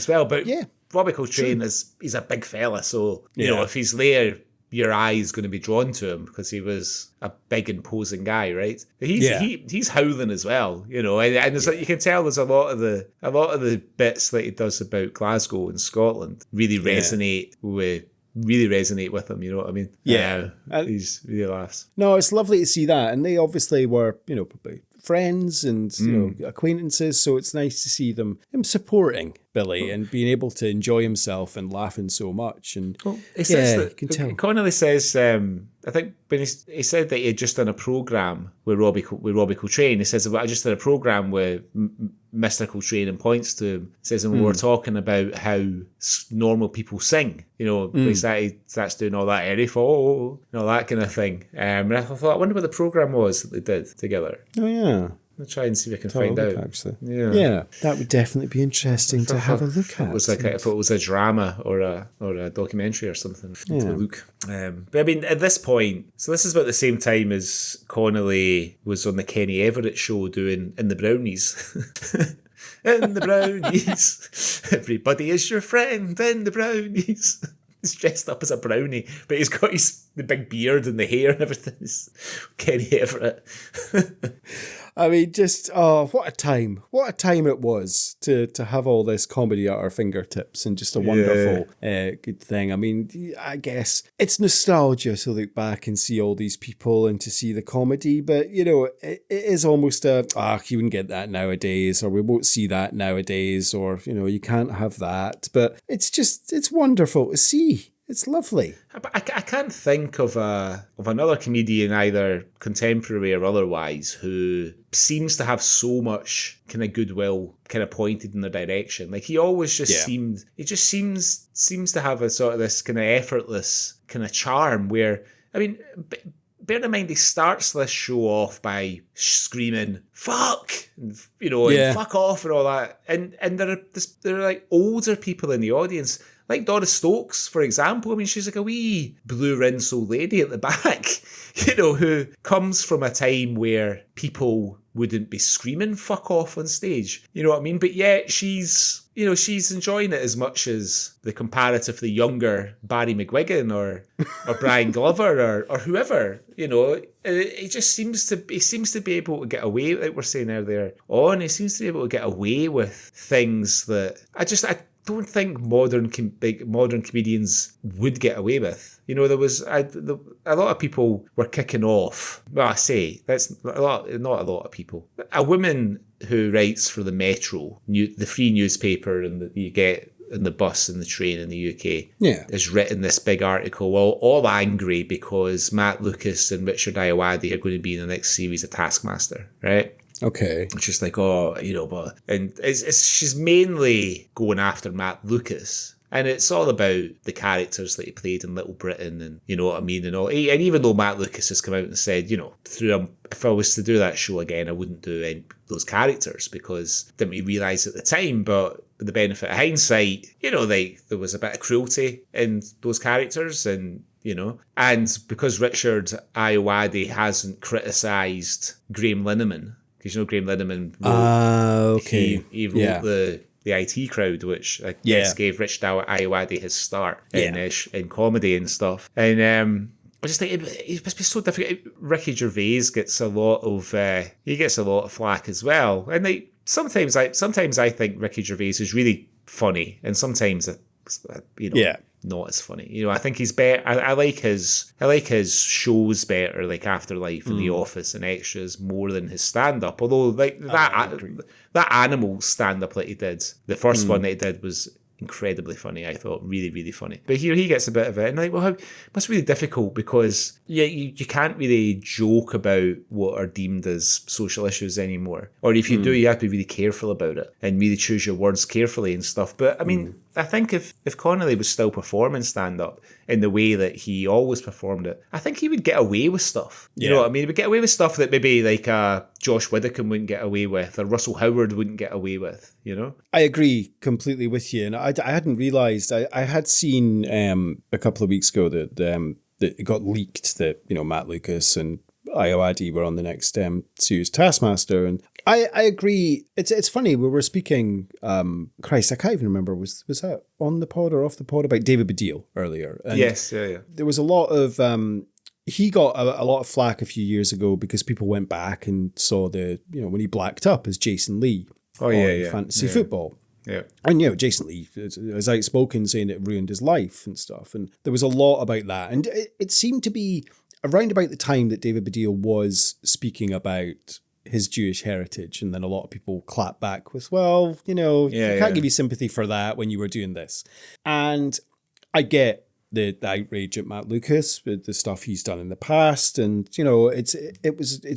well. But Robbie Coltrane he's a big fella, so if he's there, your eye is going to be drawn to him because he was a big imposing guy, right? He's howling as well, and it's like you can tell there's a lot of the bits that he does about Glasgow and Scotland really resonate with him, you know what I mean? Yeah. He's really laughs. No, it's lovely to see that. And they obviously were, probably friends and acquaintances, so it's nice to see him supporting Billy and being able to enjoy himself and laughing so much. And he says that, you can tell. Connolly says, I think when he said that he had just done a programme with Robbie Coltrane, he says, I just did a programme with Mr. Coltrane, and points to him, says, and we were talking about how normal people sing, he starts doing all that airy fall and all that kind of thing. And I thought, I wonder what the programme was that they did together. Oh yeah. I'll try and see if I can find out. Actually, yeah, that would definitely be interesting to have a look at. If it was a drama or a documentary or something to look. But I mean, at this point, so this is about the same time as Connolly was on the Kenny Everett show doing In the Brownies. In the Brownies, everybody is your friend in the Brownies. He's dressed up as a brownie, but he's got the big beard and the hair and everything. It's Kenny Everett. I mean, just, what a time. What a time it was to have all this comedy at our fingertips, and just a wonderful, good thing. I mean, I guess it's nostalgia to look back and see all these people and to see the comedy, but, it is almost you wouldn't get that nowadays, or we won't see that nowadays, or, you can't have that. But it's wonderful to see. It's lovely. I can't think of another comedian, either contemporary or otherwise, who seems to have so much kind of goodwill kind of pointed in their direction. Like, he always just seems to have a sort of this kind of effortless kind of charm where, I mean, bear in mind, he starts this show off by screaming "fuck," and fuck off and all that, and there are like older people in the audience, like Doris Stokes, for example. I mean, she's like a wee blue-rinse old lady at the back, who comes from a time where people wouldn't be screaming "fuck off" on stage. You know what I mean? But yet she's enjoying it as much as the comparatively younger Barry McGuigan or Brian Glover or whoever. He seems to be able to get away, like we're saying earlier on. He seems to be able to get away with things that I don't think modern comedians would get away with. There was a lot of people were kicking off. Well, I say that's not a lot of people. A woman who writes for the Metro, the free newspaper, and that you get in the bus and the train in the UK, has written this big article, all angry because Matt Lucas and Richard Ayoade are going to be in the next series of Taskmaster, right? Okay. It's just like, and she's mainly going after Matt Lucas. And it's all about the characters that he played in Little Britain, and you know what I mean, and all. And even though Matt Lucas has come out and said, if I was to do that show again, I wouldn't do those characters, because didn't we realise at the time, but with the benefit of hindsight, there was a bit of cruelty in those characters, and and because Richard Ayoade hasn't criticised Graham Lineman, because Graham Lineman wrote, he wrote the IT Crowd, which I guess gave Richard Ayoade his start in comedy and stuff. And I just think it must be so difficult. Ricky Gervais gets a lot of flack as well. And sometimes I think Ricky Gervais is really funny, and sometimes not as funny. I think he's better. I like his shows better, like Afterlife and The Office and Extras, more than his stand-up. Although that Animal stand-up that he did, the first one that he did, was incredibly funny. I thought really, really funny. But here he gets a bit of it, and it must be really difficult, because you can't really joke about what are deemed as social issues anymore. Or if you do, you have to be really careful about it and really choose your words carefully and stuff. But I mean, I think if Connolly was still performing stand-up in the way that he always performed it, I think he would get away with stuff. You know what I mean? He would get away with stuff that maybe like Josh Widdicombe wouldn't get away with, or Russell Howard wouldn't get away with, I agree completely with you. And I hadn't realised, I had seen a couple of weeks ago that it got leaked that, Matt Lucas and Ayoade were on the next series Taskmaster, and I agree. It's funny, we were speaking, Christ, I can't even remember, was that on the pod or off the pod, about David Baddiel earlier? And yes, yeah. There was a lot of he got a lot of flack a few years ago because people went back and saw when he blacked up as Jason Lee on fantasy football. Yeah. And, Jason Lee was outspoken, saying it ruined his life and stuff. And there was a lot about that. And it seemed to be around about the time that David Baddiel was speaking about his Jewish heritage. And then a lot of people clapped back with, well, you can't give you sympathy for that when you were doing this. And I get the outrage at Matt Lucas with the stuff he's done in the past, and it's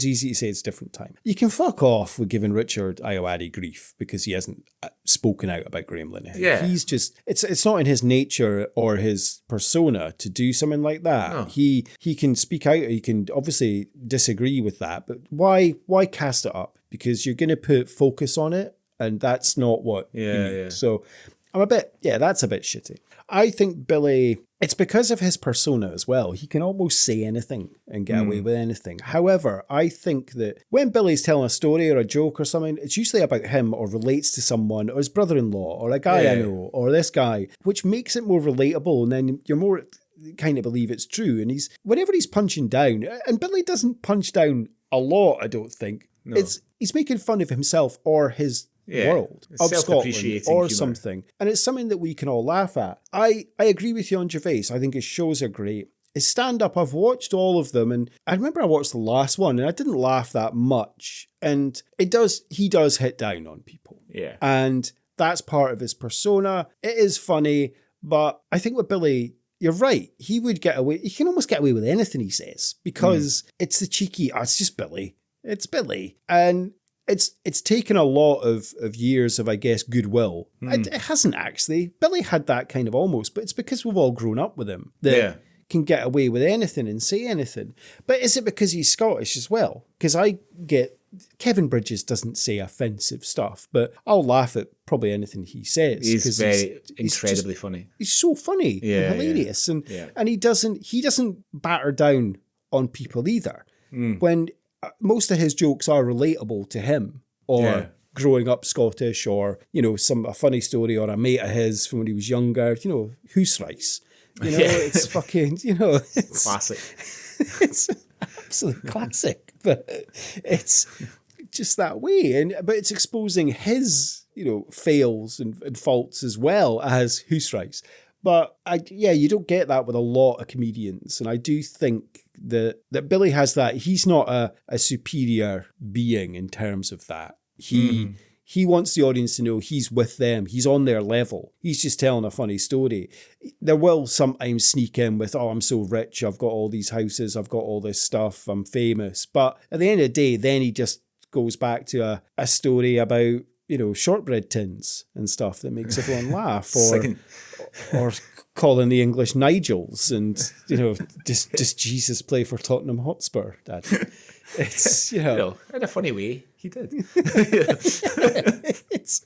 easy to say it's a different time. You can fuck off with giving Richard Ayoade grief because he hasn't spoken out about Graham Linehan. Yeah, he's just it's not in his nature or his persona to do something like that. No. He can speak out. He can obviously disagree with that, but why cast it up? Because you're going to put focus on it, and that's not what. Yeah. So I'm that's a bit shitty. I think Billy It's because of his persona as well. He can almost say anything and get away with anything. However, I think that when Billy's telling a story or a joke or something, it's usually about him or relates to someone or his brother-in-law or a guy I know or this guy, which makes it more relatable, and then you're more kind of believe it's true. And whenever he's punching down, and Billy doesn't punch down a lot, I don't think. No. He's making fun of himself or his world of Scotland or something, and it's something that we can all laugh at. I agree with you on Gervais. I think his shows are great. His stand-up, I've watched all of them, and I remember I watched the last one and I didn't laugh that much, and he does hit down on people, and that's part of his persona. It is funny, but I think with Billy, you're right, he can almost get away with anything he says, because it's the cheeky, it's just Billy, it's Billy, and It's taken a lot of years of, I guess, goodwill. It hasn't actually. Billy had that kind of almost, but it's because we've all grown up with him that can get away with anything and say anything. But is it because he's Scottish as well? Because I get Kevin Bridges doesn't say offensive stuff, but I'll laugh at probably anything he says. He's incredibly funny. He's so funny and hilarious, and he doesn't batter down on people either. When most of his jokes are relatable to him, or growing up Scottish, or, you know, a funny story or a mate of his from when he was younger, you know, Hoosrice. You know, it's fucking, you know, it's classic. It's absolute classic, but it's just that way. But it's exposing his, you know, fails and faults as well as Hoosrice. But you don't get that with a lot of comedians. And I do think that Billy has that. He's not a superior being in terms of that. He wants the audience to know he's with them. He's on their level. He's just telling a funny story. There will sometimes sneak in with, I'm so rich, I've got all these houses, I've got all this stuff, I'm famous. But at the end of the day, then he just goes back to a story about, you know, shortbread tins and stuff that makes everyone laugh, or calling the English Nigels, and, you know, does Jesus play for Tottenham Hotspur, Dad? It's, you know, in a funny way, he did. it's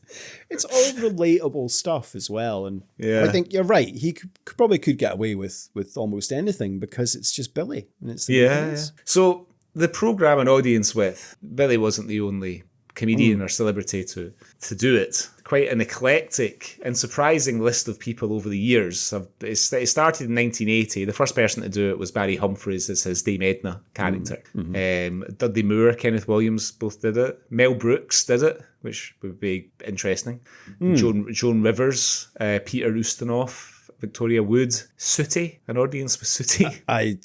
all relatable stuff as well, and I think you're right. He probably could get away with almost anything because it's just Billy, and it's the So the programme and audience with Billy wasn't the only comedian or celebrity to do it. Quite an eclectic and surprising list of people over the years. It started in 1980. The first person to do it was Barry Humphries as his Dame Edna character. Dudley Moore, Kenneth Williams both did it. Mel Brooks did it, which would be interesting. Joan Rivers, Peter Ustinov, Victoria Wood, Sooty, an audience with Sooty. I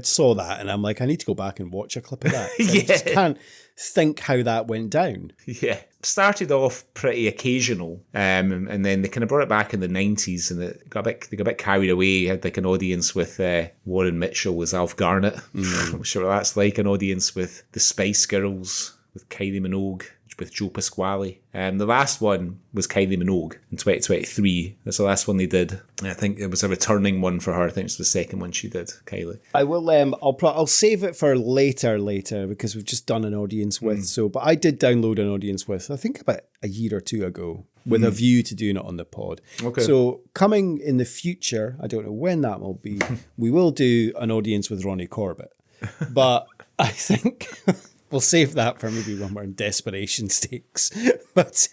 saw that and I'm like, I need to go back and watch a clip of that. I just can't think how that went down. Yeah. Started off pretty occasional, and then they kind of brought it back in the 90s, and they got a bit carried away. Had like an audience with Warren Mitchell as Alf Garnett. I'm sure what that's like. An audience with the Spice Girls, with Kylie Minogue, with Joe Pasquale. The last one was Kylie Minogue in 2023. That's the last one they did. I think it was a returning one for her. I think it's the second one she did, Kylie. I will. I'll save it for later because we've just done an audience with. But I did download an audience with, I think about a year or two ago, with a view to doing it on the pod. Okay. So coming in the future, I don't know when that will be. We will do an audience with Ronnie Corbett, but I think. We'll save that for maybe when we're in desperation stakes. But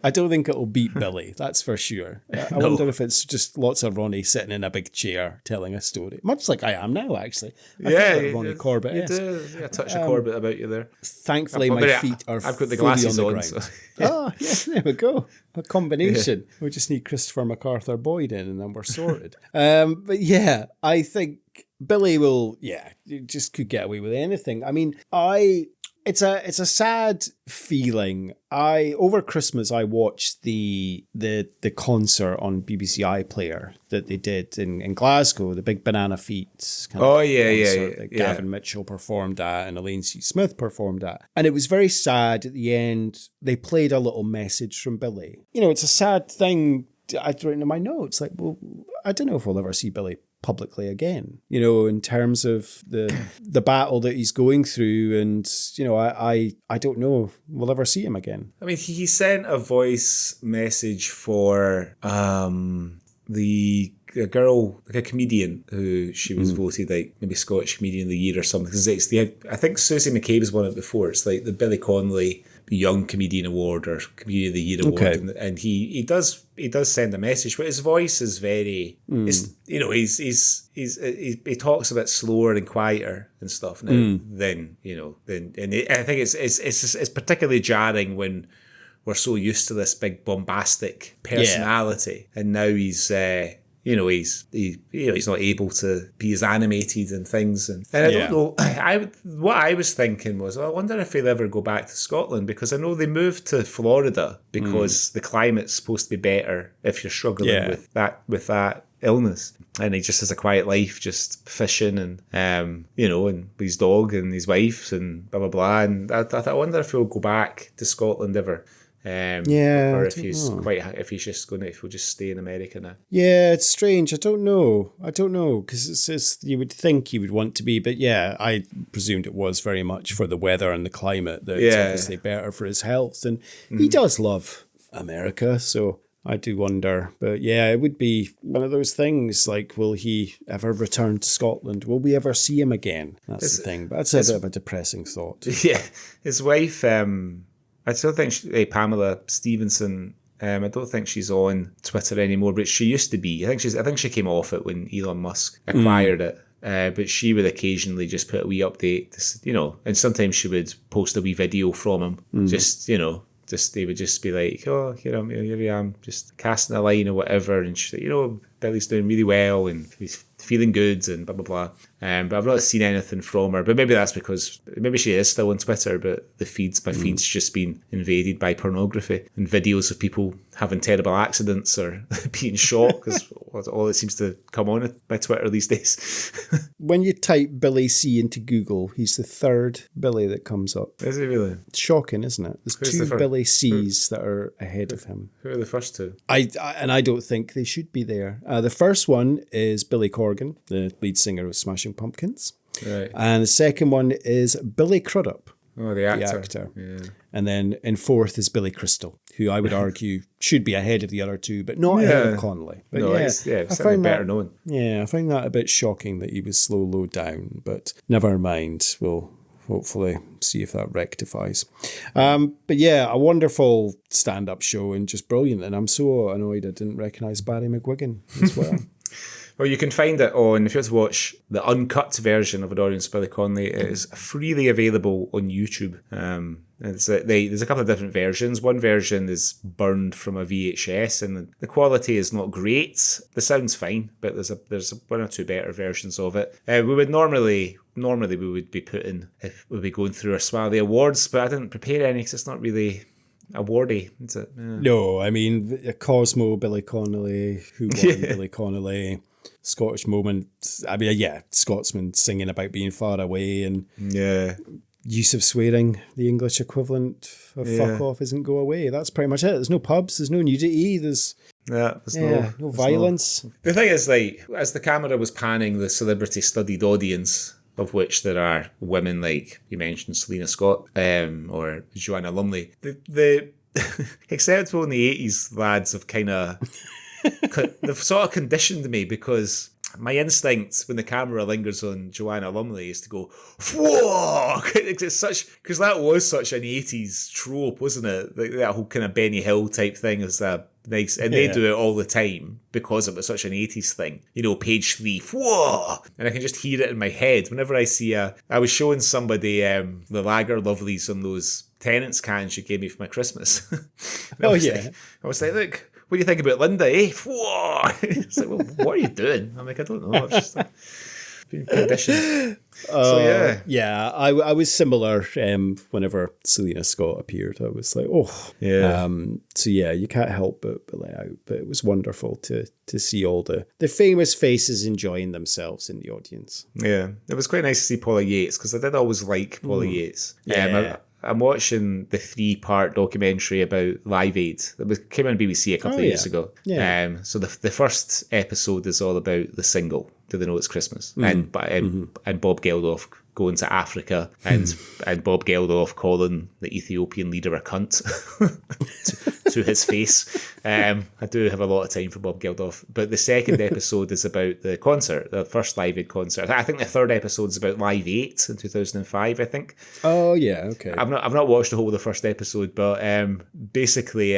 I don't think it'll beat Billy, that's for sure. I wonder if it's just lots of Ronnie sitting in a big chair telling a story. Much like I am now, actually. I think Ronnie Corbett is. You do. Yeah, touch of Corbett about you there. Thankfully, my feet are I've got the glasses fully on on. the ground. So, there we go. A combination. We just need Christopher MacArthur Boyd in and then we're sorted. But yeah, I think Billy will, just could get away with anything. I mean, it's a sad feeling. Over Christmas I watched the concert on BBC iPlayer that they did in Glasgow, the Big Banana Feet concert that Gavin Mitchell performed at and Elaine C. Smith performed at. And it was very sad at the end. They played a little message from Billy. You know, it's a sad thing. I'd written in my notes, like, well, I don't know if we'll ever see Billy publicly again, you know, in terms of the battle that he's going through, and, you know, I don't know if we'll ever see him again. I mean, he sent a voice message for the a girl, like a comedian, who she was voted like maybe Scottish Comedian of the Year or something. Because it's I think Susie McCabe has won it before. It's like the Billy Connolly Young Comedian Award or Comedian of the Year Award, and he does send a message, but his voice is very, he talks a bit slower and quieter and stuff now. And I think it's particularly jarring when we're so used to this big bombastic personality, and now he's not able to be as animated and things. And I don't know. What I was thinking was, I wonder if he'll ever go back to Scotland, because I know they moved to Florida because the climate's supposed to be better if you're struggling with that illness. And he just has a quiet life, just fishing and and his dog and his wife and blah blah blah. And I wonder if he'll go back to Scotland ever. Or if he'll just stay in America now. Yeah, it's strange. I don't know because it's you would think he would want to be, but I presumed it was very much for the weather and the climate that it's obviously better for his health, and he does love America, so I do wonder. But it would be one of those things like, will he ever return to Scotland? Will we ever see him again? That's the thing. But that's a bit of a depressing thought. Yeah, his wife. I still think Pamela Stevenson. I don't think she's on Twitter anymore, but she used to be. I think she came off it when Elon Musk acquired it. But she would occasionally just put a wee update, and sometimes she would post a wee video from him. They would just be like, oh, here I am, just casting a line or whatever, and she's like, Billy's doing really well and he's feeling good and blah blah blah. But I've not seen anything from her. But maybe that's because maybe she is still on Twitter, but my feed's just been invaded by pornography and videos of people having terrible accidents or being shot, because all that seems to come on my Twitter these days. When you type Billy C into Google, he's the third Billy that comes up. Is he really? It's shocking, isn't it? There's two Billy C's that are ahead of him. Who are the first two? I don't think they should be there. The first one is Billy Corgan, the lead singer of Smashing Pumpkins. Right. And the second one is Billy Crudup. Oh, the actor. Yeah. And then in fourth is Billy Crystal, who I would argue should be ahead of the other two, but not ahead of Connolly. But it's better known. Yeah, I find that a bit shocking that he was so low down, but never mind. We'll hopefully see if that rectifies. But a wonderful stand-up show and just brilliant. And I'm so annoyed I didn't recognise Barry McGuigan as well. Well, you can find it on, if you want to watch the uncut version of An Audience Billy Connolly, it is freely available on YouTube. There's a couple of different versions. One version is burned from a VHS, and the quality is not great. The sound's fine, but there's one or two better versions of it. We would normally we would be going through our Swally Awards, but I didn't prepare any because it's not really awardy, is it? Yeah. No, I mean, Cosmo, Billy Connolly, who won Billy Connolly, Scottish moment. I mean, Scotsman singing about being far away, and use of swearing, the English equivalent of fuck off isn't go away. That's pretty much it. There's no pubs, there's no nudity, there's no violence. The thing is, like, as the camera was panning the celebrity-studied audience, of which there are women like you mentioned, Selena Scott or Joanna Lumley, the acceptable in the 80s lads have they've sort of conditioned me, because my instinct when the camera lingers on Joanna Lumley is to go, whoa! Because that was such an 80s trope, wasn't it? Like, that whole kind of Benny Hill type thing is nice, and they do it all the time because it was such an 80s thing. Page 3, whoa! And I can just hear it in my head whenever I see I was showing somebody the Lager Lovelies on those Tennent's cans you gave me for my Christmas. I was like, look, what do you think about Linda, eh? Whoa! It's like, well, what are you doing? I'm like, I don't know. I've just been conditioned. I was similar whenever Selena Scott appeared. I was like, you can't help but let out. But it was wonderful to see all the famous faces enjoying themselves in the audience. Yeah, it was quite nice to see Paula Yates, because I did always like Paula Yates. I'm watching the 3-part documentary about Live Aid that came on BBC a couple of years ago. Yeah. So the first episode is all about the single "Do They Know It's Christmas?" and Bob Geldof going to Africa and Bob Geldof calling the Ethiopian leader a cunt to his face. I do have a lot of time for Bob Geldof. But the second episode is about the concert, the first Live Aid concert. I think the third episode is about Live 8 in 2005, I think. Oh, yeah, okay. I've not watched the whole of the first episode, but basically,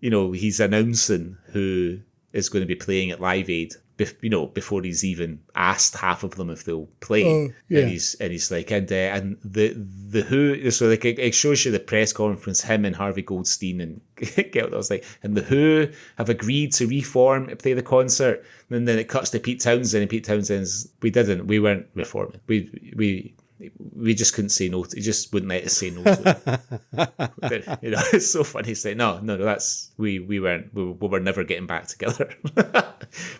he's announcing who is going to be playing at Live Aid. Before he's even asked half of them if they'll play, and he's like, and the Who. So like it shows you the press conference, him and Harvey Goldstein and Geldof. I was like, and the Who have agreed to reform to play the concert. And then it cuts to Pete Townsend, and Pete Townsend's, we weren't reforming. We just couldn't say no. He just wouldn't let us say no to it. It's so funny. He's like, no, that's we were never getting back together.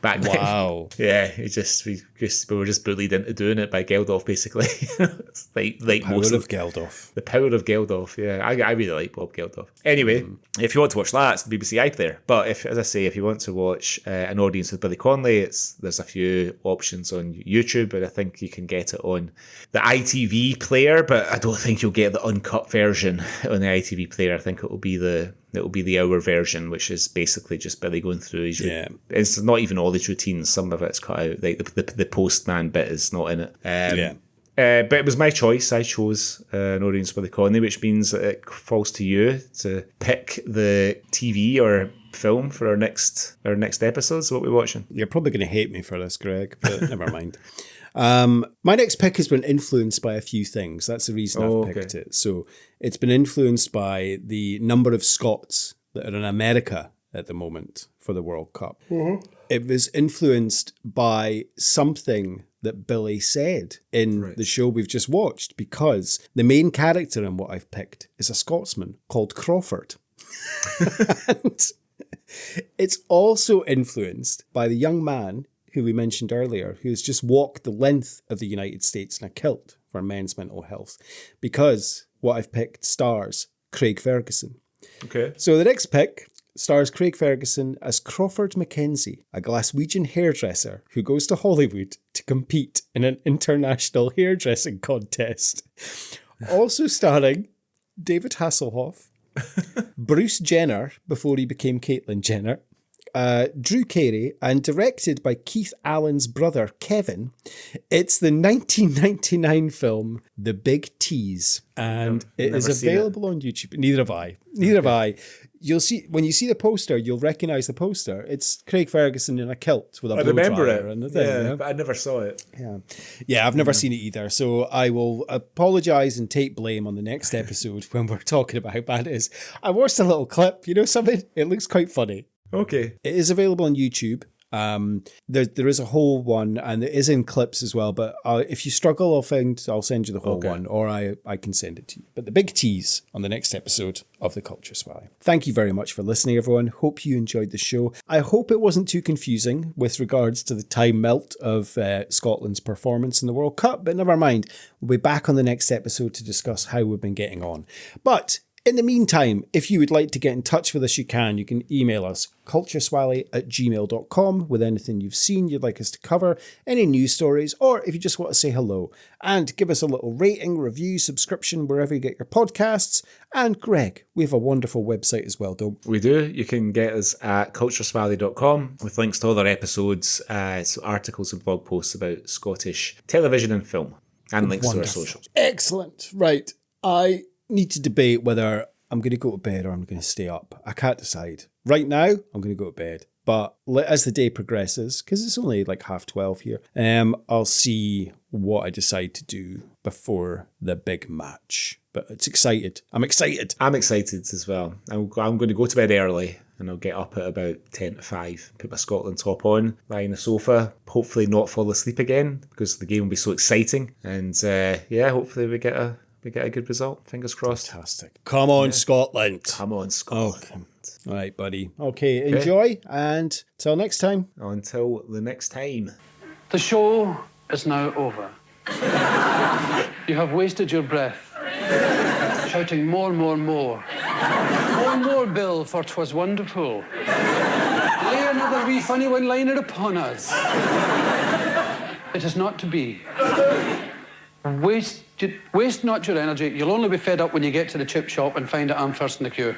Back then. Wow. Yeah, we were just bullied into doing it by Geldof, basically. It's like the power of Geldof. The power of Geldof. Yeah, I really like Bob Geldof. Anyway, if you want to watch that, it's the BBC iPlayer. But if you want to watch An Audience with Billy Connolly, there's a few options on YouTube, but I think you can get it on the ITV player, but I don't think you'll get the uncut version on the ITV player. I think it will be the hour version, which is basically just Billy going through his. Yeah. It's not even all his routines. Some of it's cut out. Like the postman bit is not in it. But it was my choice. I chose An Audience with Connolly, which means that it falls to you to pick the TV or film for our next episode. So what we're watching. You're probably going to hate me for this, Greg, but never mind. My next pick has been influenced by a few things. That's the reason I've picked it. So it's been influenced by the number of Scots that are in America at the moment for the World Cup. Mm-hmm. It was influenced by something that Billy said in the show we've just watched, because the main character in what I've picked is a Scotsman called Crawford. And it's also influenced by the young man who we mentioned earlier, who has just walked the length of the United States in a kilt for men's mental health, because what I've picked stars Craig Ferguson. Okay. So the next pick stars Craig Ferguson as Crawford Mackenzie, a Glaswegian hairdresser who goes to Hollywood to compete in an international hairdressing contest. Also starring David Hasselhoff, Bruce Jenner before he became Caitlyn Jenner, Drew Carey, and directed by Keith Allen's brother Kevin. It's the 1999 film The Big Tease, and it is available on YouTube. Neither have I. You'll see, when you see the poster, you'll recognise the poster. It's Craig Ferguson in a kilt with a blow dryer and the thing. But I never saw it. Yeah, I've never seen it either. So I will apologise and take blame on the next episode when we're talking about how bad it is. I watched a little clip. You know something? It looks quite funny. Okay. It is available on YouTube. There is a whole one, and it is in clips as well. But if you struggle, I'll send you the whole one, or I can send it to you. But the big tease on the next episode of the Culture Swally. Thank you very much for listening, everyone. Hope you enjoyed the show. I hope it wasn't too confusing with regards to the time melt of Scotland's performance in the World Cup. But never mind. We'll be back on the next episode to discuss how we've been getting on. But in the meantime, if you would like to get in touch with us, you can email us, cultureswally@gmail.com, with anything you've seen you'd like us to cover, any news stories, or if you just want to say hello. And give us a little rating, review, subscription, wherever you get your podcasts. And Greg, we have a wonderful website as well, don't we? We do. You can get us at cultureswally.com with links to other episodes, so articles and blog posts about Scottish television and film, and links to our socials. Excellent. Right. I need to debate whether I'm going to go to bed or I'm going to stay up. I can't decide. Right now, I'm going to go to bed. But as the day progresses, because it's only like 12:30 here, I'll see what I decide to do before the big match. But I'm excited. I'm excited as well. I'm going to go to bed early, and I'll get up at about 10 to 5, put my Scotland top on, lie on the sofa, hopefully not fall asleep again, because the game will be so exciting. And hopefully we get a good result. Fingers crossed. Fantastic. Come on, Scotland. Come on, Scotland. Okay. All right, buddy. Okay, enjoy, and till next time. Until the next time. The show is now over. You have wasted your breath, shouting more. More, Bill, for 'twas wonderful. Lay another wee funny one-liner upon us. It is not to be. Waste not your energy. You'll only be fed up when you get to the chip shop and find that I'm first in the queue.